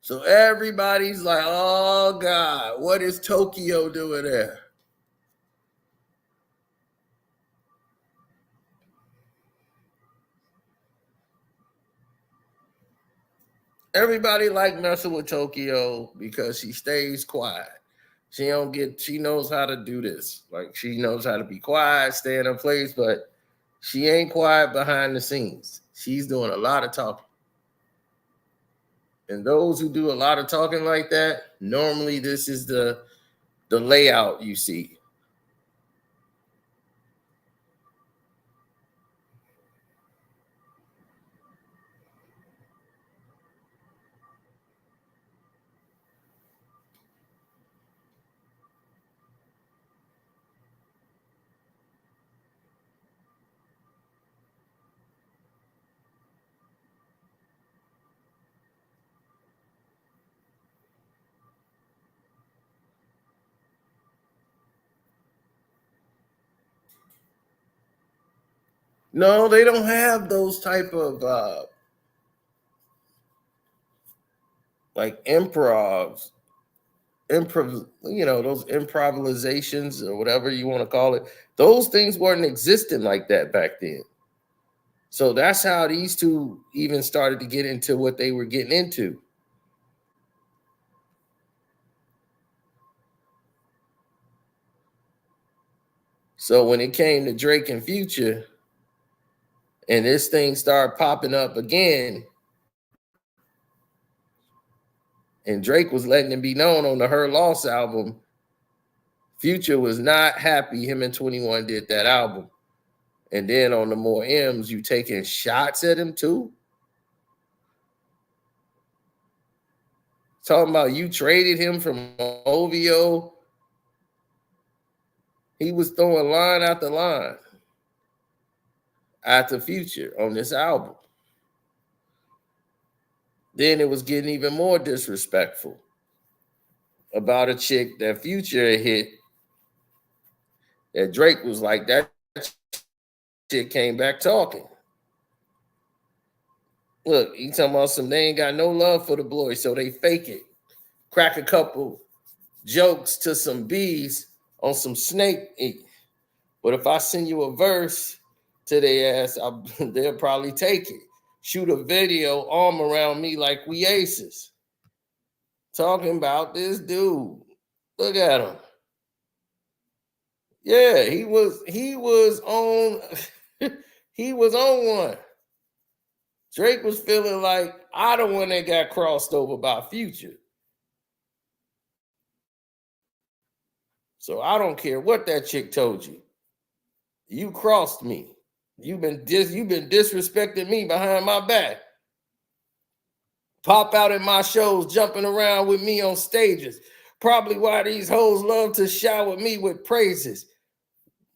So everybody's like, oh God, what is Tokyo doing there? Everybody like messing with Tokyo because she stays quiet. She knows how to do this. Like she knows how to be quiet, stay in her place, but she ain't quiet behind the scenes. She's doing a lot of talking. And those who do a lot of talking like that, normally this is the layout you see. No, they don't have those type of like those improvisations or whatever you want to call it. Those things weren't existing like that back then. So that's how these two even started to get into what they were getting into. So when it came to Drake and Future, and this thing started popping up again, and Drake was letting it be known on the Her Loss album, Future was not happy him and 21 did that album. And then on the More M's, you taking shots at him too? Talking about you traded him from OVO. He was throwing line after line after Future on this album. Then it was getting even more disrespectful about a chick that Future hit that Drake was like, that chick came back talking. Look, he talking about they ain't got no love for the boy, so they fake it. Crack a couple jokes to some bees on some snake ink. But if I send you a verse to their ass, they'll probably take it. Shoot a video, arm around me like we aces. Talking about this dude. Look at him. Yeah, he was on he was on one. Drake was feeling like I the one that got crossed over by Future. So I don't care what that chick told you. You crossed me. You've been disrespecting me behind my back. Pop out at my shows, jumping around with me on stages. Probably why these hoes love to shower me with praises.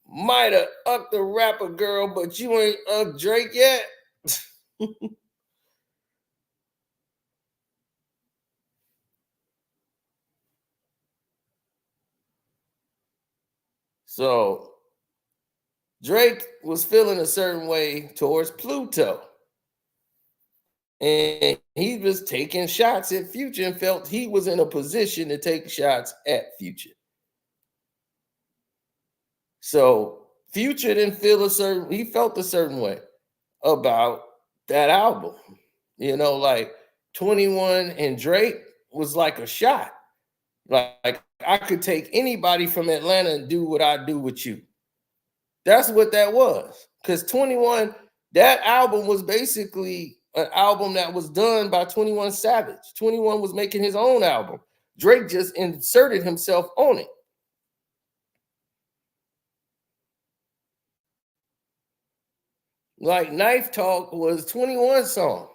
Might have upped the rapper girl, but you ain't up Drake yet. So Drake was feeling a certain way towards Pluto. And he was taking shots at Future and felt he was in a position to take shots at Future. So Future didn't feel he felt a certain way about that album. You know, like 21 and Drake was like a shot. Like I could take anybody from Atlanta and do what I do with you. That's what that was. Because 21, that album was basically an album that was done by 21 Savage. 21 was making his own album. Drake just inserted himself on it. Like Knife Talk was 21 song.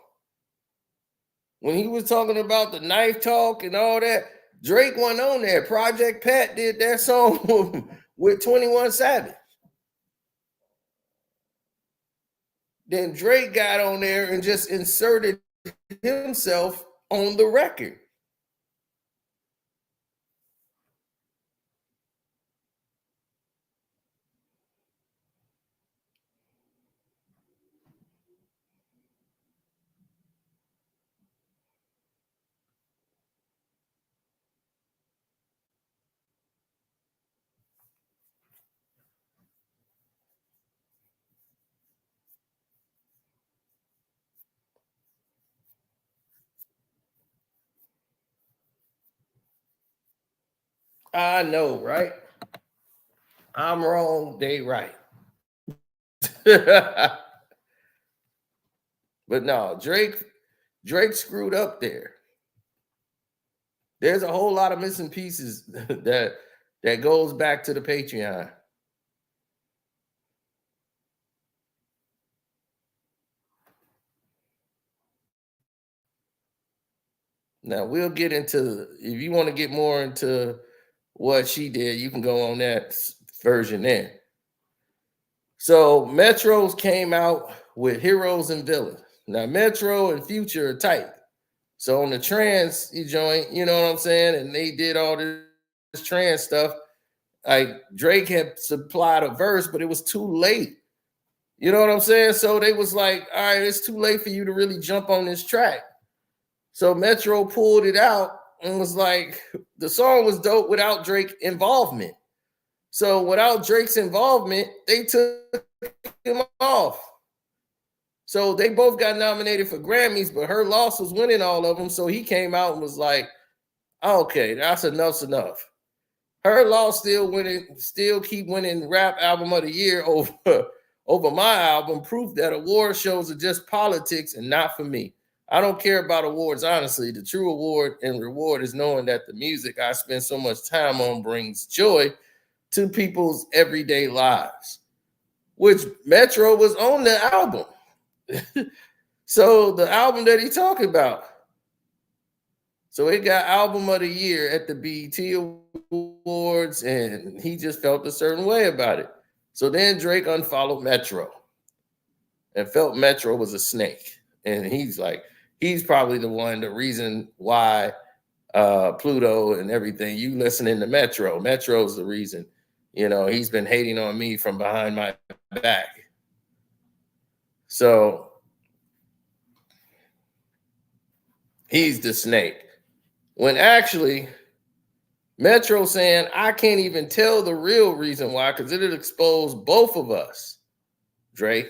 When he was talking about the knife talk and all that, Drake wasn't on there. Project Pat did that song with 21 Savage. Then Drake got on there and just inserted himself on the record. I know, right? I'm wrong, they right. But no, Drake screwed up there. There's a whole lot of missing pieces that goes back to the Patreon. Now we'll get into, if you want to get more into what she did, you can go on that version there. So Metro's came out with Heroes and Villains. Now Metro and Future are tight. So on the trans joint, you know what I'm saying? And they did all this trans stuff. Like Drake had supplied a verse, but it was too late. You know what I'm saying? So they was like, all right, it's too late for you to really jump on this track. So Metro pulled it out and was like, the song was dope without Drake involvement. So without Drake's involvement, they took him off. So they both got nominated for Grammys, but Her Loss was winning all of them. So he came out and was like, okay, that's enough's enough. Her Loss still winning, still keep winning Rap Album of the Year over my album. Proof that award shows are just politics and not for me. I don't care about awards, honestly. The true award and reward is knowing that the music I spend so much time on brings joy to people's everyday lives, which Metro was on the album. So the album that he talking about. So it got Album of the Year at the BET Awards, and he just felt a certain way about it. So then Drake unfollowed Metro and felt Metro was a snake. And he's like, he's probably the reason why Pluto and everything, you listening to Metro. Metro's the reason. You know, he's been hating on me from behind my back. So he's the snake. When actually, Metro saying, I can't even tell the real reason why, because it'll expose both of us, Drake.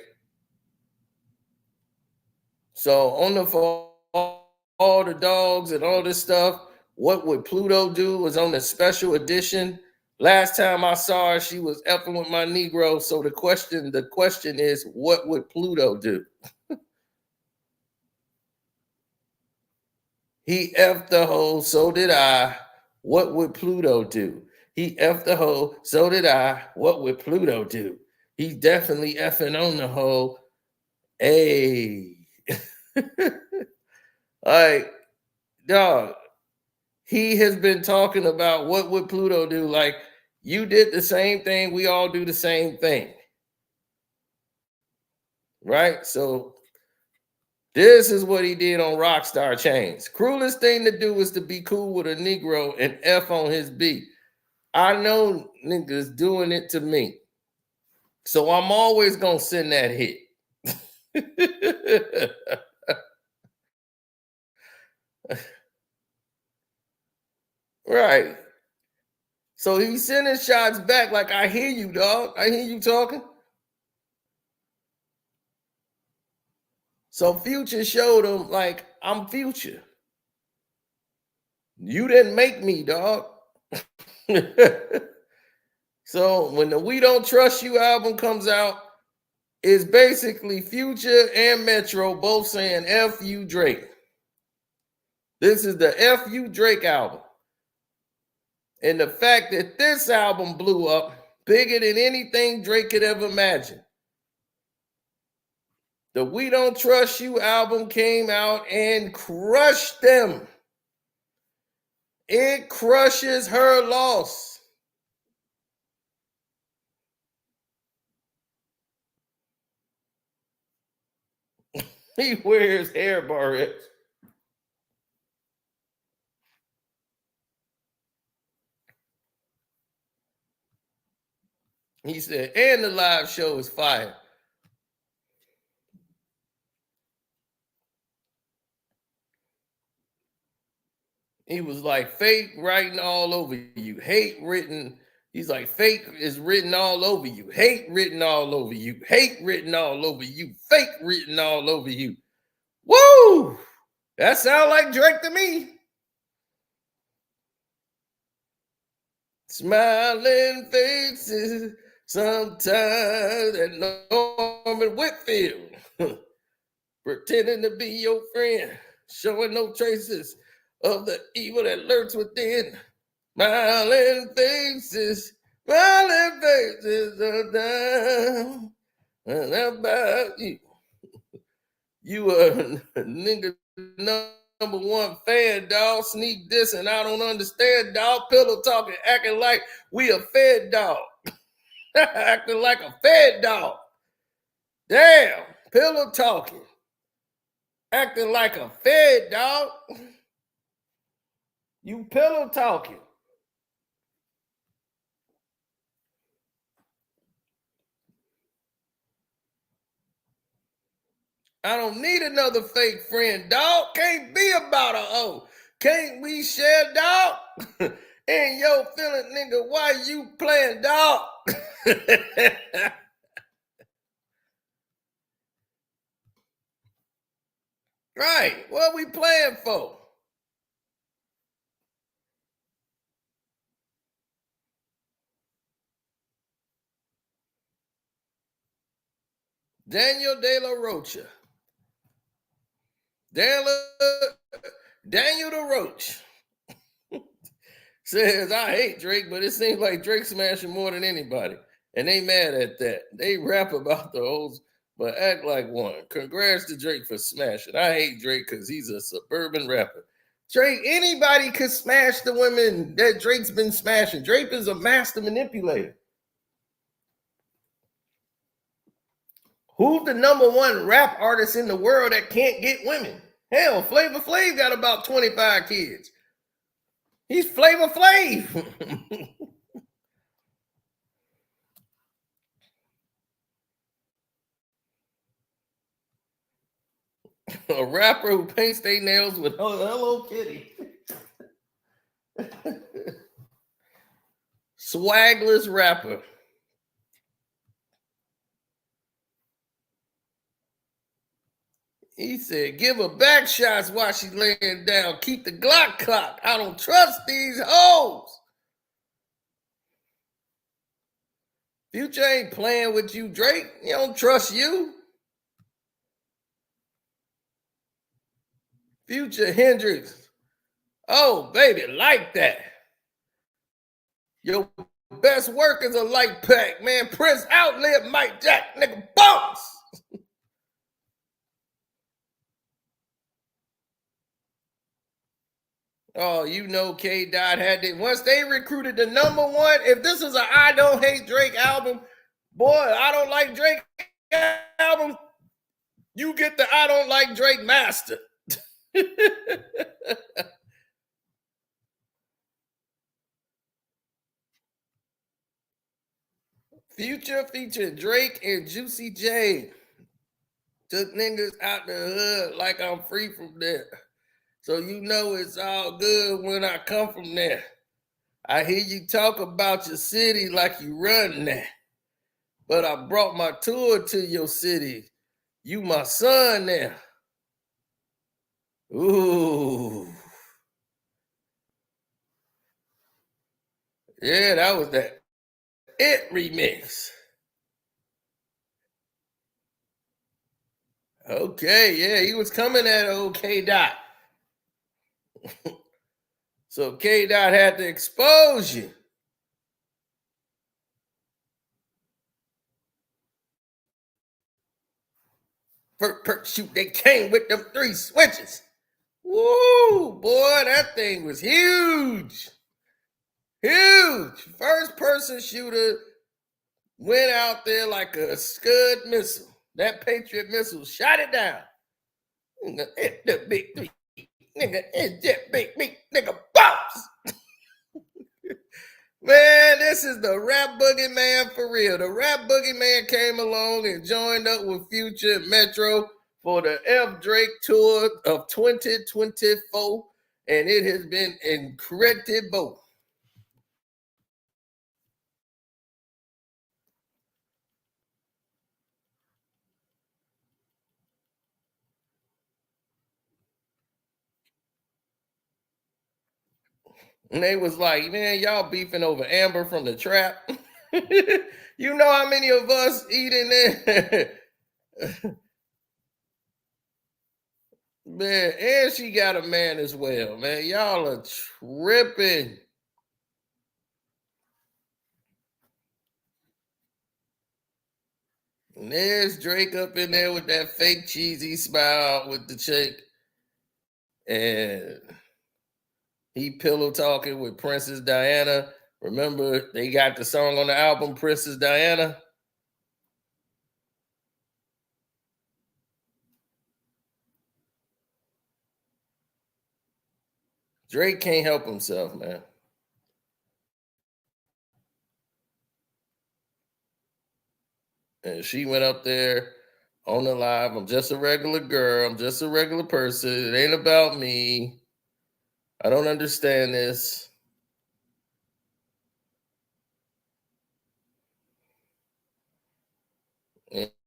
So on the phone, all the dogs and all this stuff, What Would Pluto Do was on the special edition. Last time I saw her, she was effing with my Negro. So the question is, what would Pluto do? He effed the hoe, so did I. What would Pluto do? He effed the hoe, so did I. What would Pluto do? He's definitely effing on the hoe. Hey. Like, dog, he has been talking about what would Pluto do. Like, you did the same thing. We all do the same thing. Right? So this is what he did on Rockstar Chains. Cruelest thing to do is to be cool with a Negro and F on his beat. I know niggas doing it to me. So I'm always going to send that hit. Right. So he's sending shots back like, I hear you, dog. I hear you talking. So Future showed him, like, I'm Future. You didn't make me, dog. So when the We Don't Trust You album comes out, it's basically Future and Metro both saying F you, Drake. This is the F you, Drake album. And the fact that this album blew up bigger than anything Drake could ever imagine. The We Don't Trust You album came out and crushed them. It crushes Her Loss. He wears hair barrettes. He said, and the live show is fire. He was like, fake writing all over you, hate written. He's like, fake is written all over you, hate written all over you, hate written all over you, fake written all over you. Woo! That sounds like Drake to me. Smiling faces, sometimes that Norman Whitfield, pretending to be your friend, showing no traces of the evil that lurks within. Smiling faces, sometimes. And how about you? You a nigga number one fan, dog. Sneak this and I don't understand, dog. Pillow talking, acting like we a fed dog. Acting like a fed dog. Damn, pillow talking. Acting like a fed dog. You pillow talking. I don't need another fake friend, dog. Can't be about a hoe. Can't we share, dog? And yo, feeling, nigga, why you playing, dog? Right, what we playing for? Daniel De La Rocha. Daniel the Roach says, I hate Drake, but it seems like Drake smashing more than anybody. And they mad at that. They rap about the hoes, but act like one. Congrats to Drake for smashing. I hate Drake because he's a suburban rapper. Drake, anybody could smash the women that Drake's been smashing. Drake is a master manipulator. Who's the number one rap artist in the world that can't get women? Hell, Flavor Flav got about 25 kids. He's Flavor Flav. A rapper who paints their nails with Hello Kitty. Swagless rapper. He said, give her back shots while she's laying down. Keep the Glock clock. I don't trust these hoes. Future ain't playing with you, Drake. He don't trust you. Future Hendrix. Oh, baby, like that. Your best work is a light pack, man. Prince outlived Mike Jack, nigga, bounce. Oh, you know K. Dot had it. Once they recruited the number one, if this is a I Don't Hate Drake album, boy, I Don't Like Drake album, you get the I Don't Like Drake master. Future featuring Drake and Juicy J. Took niggas out the hood like I'm free from there. So you know it's all good when I come from there. I hear you talk about your city like you run there. But I brought my tour to your city. You my son there. Ooh. Yeah, that was that It remix. Okay, yeah, he was coming at OK Dot. So K Dot had to expose you. Shoot, they came with them 3 switches. Woo, boy, that thing was huge. Huge. First person shooter went out there like a Scud missile. That Patriot missile shot it down. Nigga, hit the big 3. Nigga, it's just big, nigga, bounce. Man, this is the Rap Boogeyman for real. The Rap Boogeyman came along and joined up with Future and Metro for the F Drake tour of 2024, and it has been incredible. And they was like, man, y'all beefing over Amber from the trap. You know how many of us eat in there? Man, and she got a man as well, man. Y'all are tripping. And there's Drake up in there with that fake cheesy smile with the chick. And he pillow talking with Princess Diana. Remember, they got the song on the album, Princess Diana. Drake can't help himself, man. And she went up there on the live. I'm just a regular girl. I'm just a regular person. It ain't about me. I don't understand this.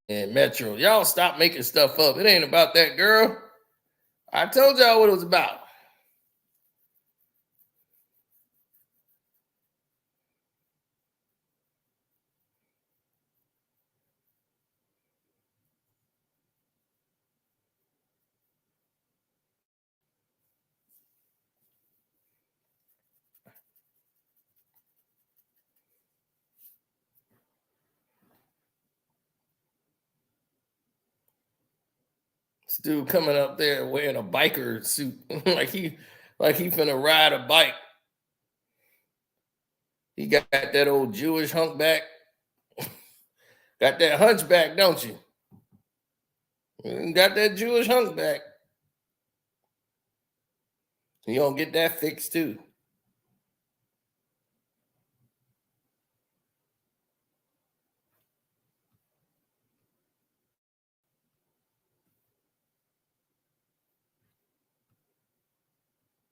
And Metro, y'all stop making stuff up. It ain't about that girl. I told y'all what it was about. This dude coming up there wearing a biker suit, like he finna ride a bike. He got that old Jewish humpback. Got that hunchback, don't you? Got that Jewish humpback. You gonna get that fixed too.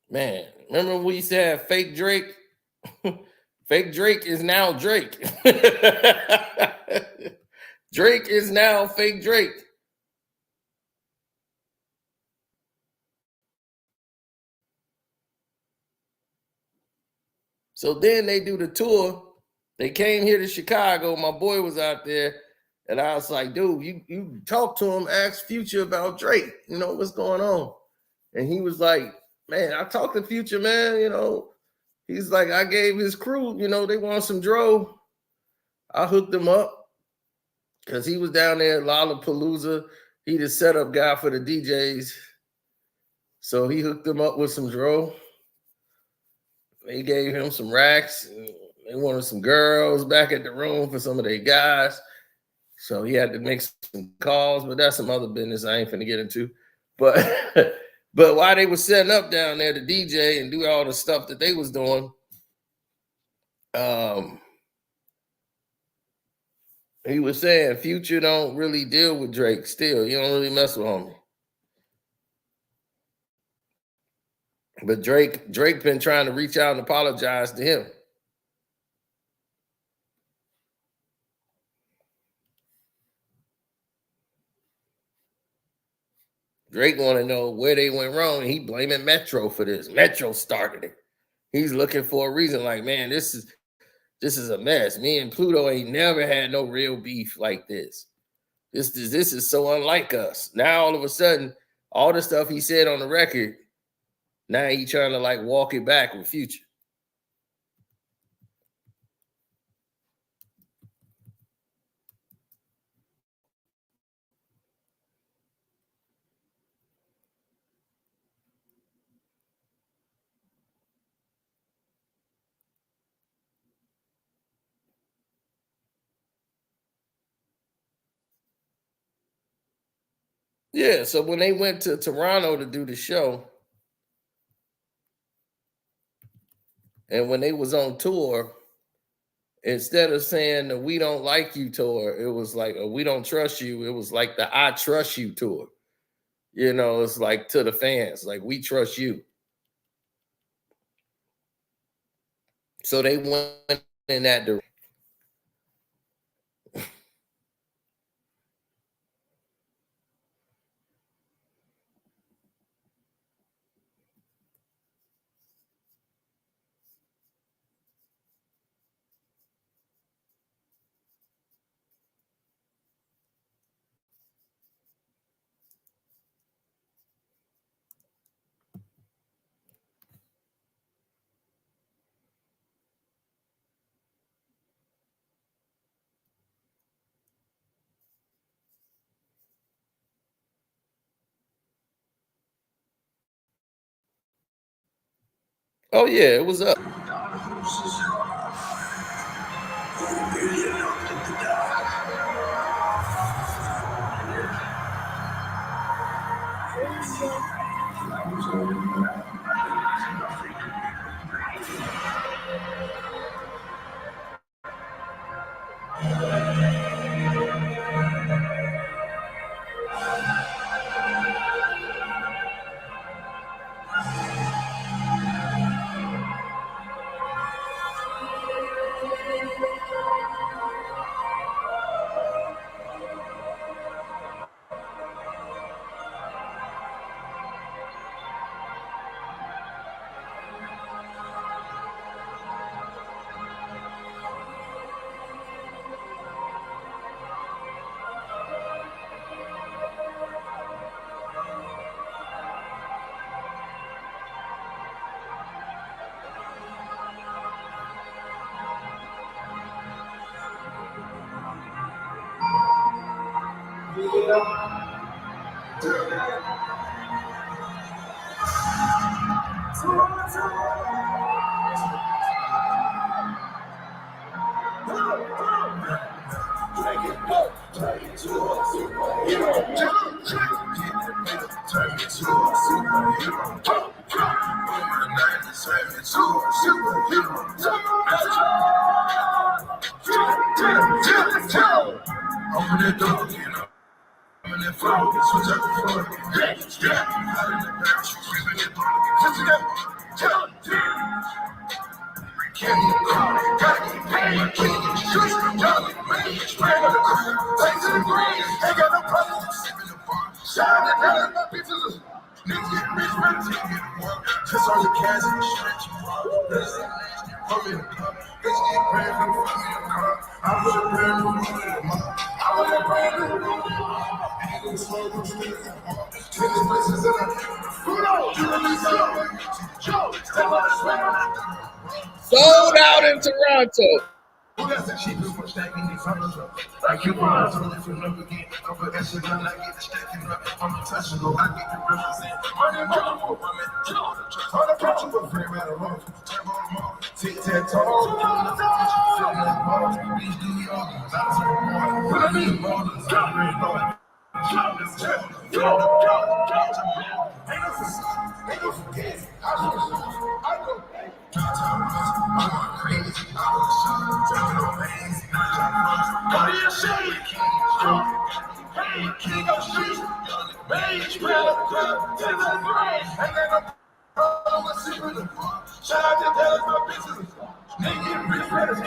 Man, remember when we used to have fake Drake? Fake Drake is now Drake. Drake is now fake Drake. So then they do the tour. They came here to Chicago. My boy was out there. And I was like, dude, you talk to him, ask Future about Drake. You know, what's going on? And he was like, man, I talked to Future, man. You know, he's like, I gave his crew, you know, they want some dro. I hooked them up because he was down there at Lollapalooza. He the setup guy for the DJs. So he hooked them up with some dro. They gave him some racks. They wanted some girls back at the room for some of their guys. So he had to make some calls, but that's some other business I ain't finna get into. But but while they were setting up down there to DJ and do all the stuff that they was doing, he was saying Future don't really deal with Drake still. You don't really mess with homie. But Drake been trying to reach out and apologize to him. Drake want to know where they went wrong, and he blaming Metro for this. Metro started it. He's looking for a reason. Like, man, this is a mess. Me and Pluto ain't never had no real beef like this. This is so unlike us. Now all of a sudden, all the stuff he said on the record, now he trying to like walk it back with Future. Yeah, so when they went to Toronto to do the show, and when they was on tour, instead of saying the "We Don't Like You" tour, it was like a "We Don't Trust You." It was like the "I Trust You" tour. You know, it's like to the fans, like we trust you. So they went in that direction. Oh yeah, it was up. Sold out in Toronto. That's the cheapest one stacking these hundreds up. Like you want to live from up again. Upper echelon, I get the stacking up. I'm untouchable, I get to represent. Money, for women. On the couch, you a very matter of. Turn on them all. Tic-tac-toe. Filling up balls. These do the organs. I turn more. Put them in ballers. I'm ready to go. Ain't no forget. I go. I'm crazy. I was taking no pains. Go to your shade. Hey, king of streets. Mage, club, to the brain. And then I'm a secret of shout out to Dallas, my bitches. Nigga, rich brothers,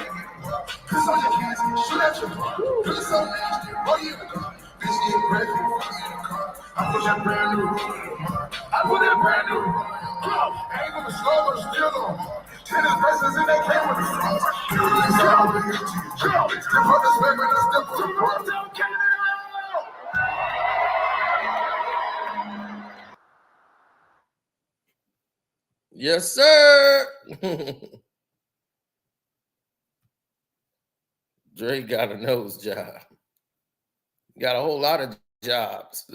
cause on your casket, shoot at your car. Cause so nasty, boy, you in the car. Bitch, get breakfast, fuck me in the car. I put that brand new room in the car. I put that brand new room in the car. Ain't gonna slow, but still on hard. Tennis bracelets and they came with the stars. You really saw what we get to you. Step up the swim and I step up the park. Yes, sir. Dre got a nose job. Got a whole lot of jobs.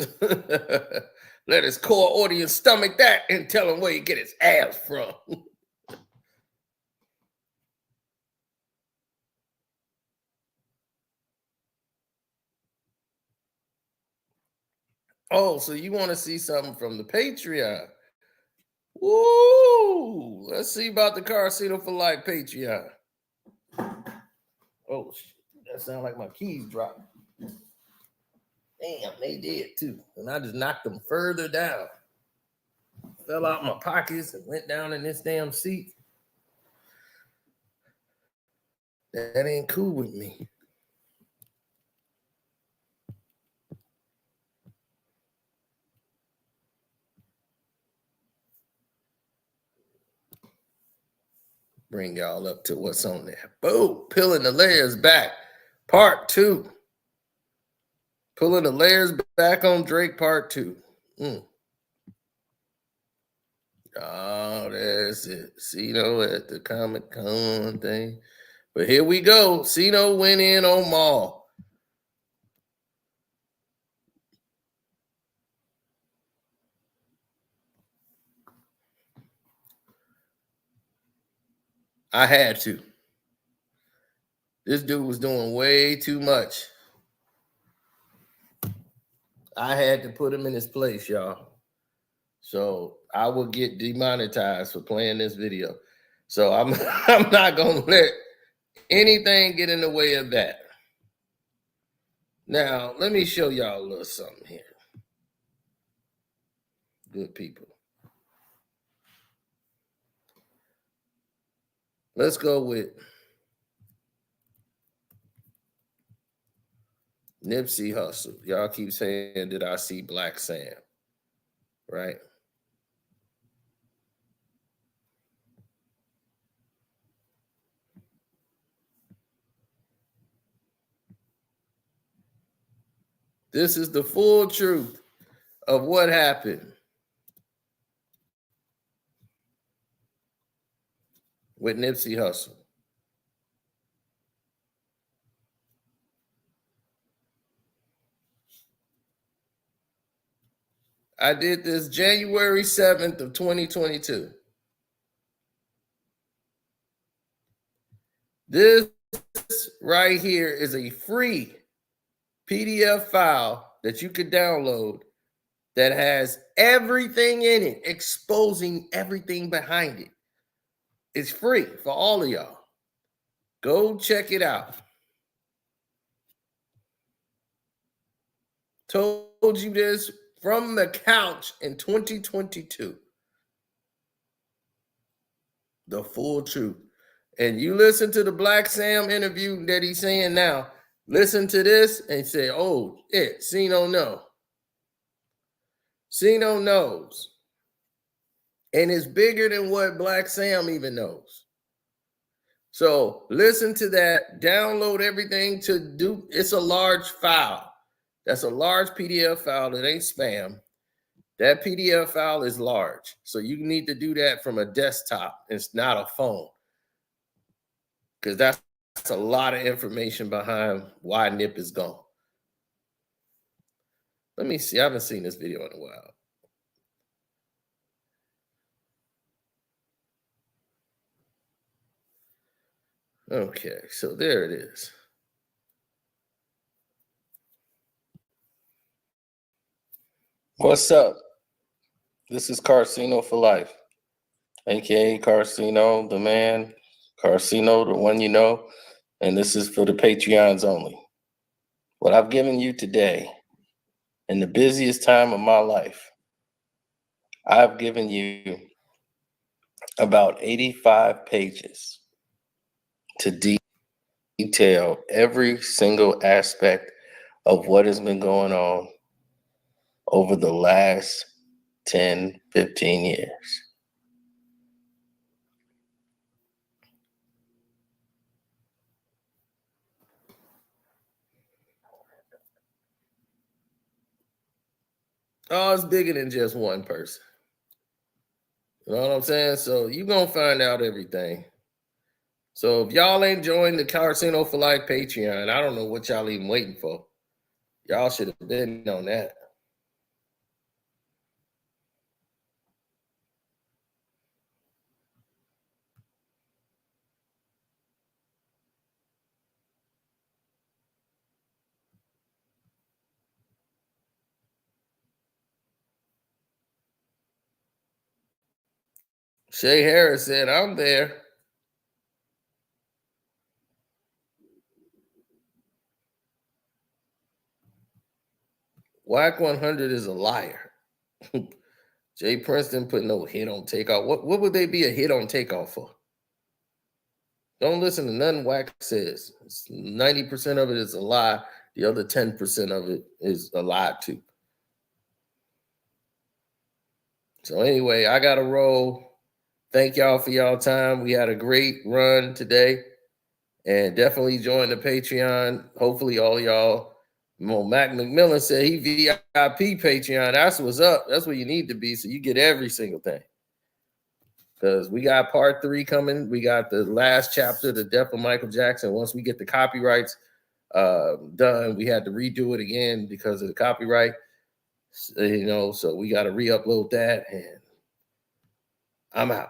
Let his core audience stomach that and tell him where he get his abs from. Oh, so you want to see something from the Patreon? Woo! Let's see about the Casino for Life Patreon. Oh, that sounds like my keys dropped. Damn, they did too. And I just knocked them further down. Fell out my pockets and went down in this damn seat. That ain't cool with me. Bring y'all up to what's on there. Boom, peeling the layers back. Part 2. Pulling the layers back on Drake part 2. Oh, that's it. Cino at the Comic-Con thing. But here we go. Cino went in on Maul. I had to. This dude was doing way too much. I had to put him in his place, y'all. So I will get demonetized for playing this video. So I'm not gonna let anything get in the way of that. Now, let me show y'all a little something here. Good people. Let's go with Nipsey Hussle. Y'all keep saying, did I see Black Sam? Right? This is the full truth of what happened with Nipsey Hussle. I did this January 7th of 2022. This right here is a free PDF file that you could download that has everything in it, exposing everything behind it. It's free for all of y'all. Go check it out. Told you this from the couch in 2022. The full truth. And you listen to the Black Sam interview that he's saying now. Listen to this and say, oh, Sino know. Sino knows. And it's bigger than what Black Sam even knows. So listen to that. Download everything to do. It's a large file. That's a large PDF file that ain't spam. That PDF file is large. So you need to do that from a desktop. It's not a phone. Because that's a lot of information behind why Nip is gone. Let me see. I haven't seen this video in a while. Okay, so there it is. What's up? This is Carcino for Life, aka Carcino, the man, Carcino, the one you know, and this is for the Patreons only. What I've given you today, in the busiest time of my life, I've given you about 85 pages to detail every single aspect of what has been going on over the last 10, 15 years. Oh, it's bigger than just one person. You know what I'm saying? So you're going to find out everything. So if y'all ain't joined the Carcino for Life Patreon, I don't know what y'all even waiting for. Y'all should have been on that. Shay Harris said, I'm there. Whack 100 is a liar. Jay Princeton put no hit on takeoff. What would they be a hit on takeoff for? Don't listen to nothing Whack says. 90% of it is a lie. The other 10% of it is a lie too. So anyway, I got to roll. Thank y'all for y'all time. We had a great run today. And definitely join the Patreon. Hopefully all y'all. Mac McMillan said he VIP Patreon. That's what's up. That's what you need to be so you get every single thing. Because we got part 3 coming. We got the last chapter, the death of Michael Jackson. Once we get the copyrights done, we had to redo it again because of the copyright. So we got to re-upload that. And I'm out.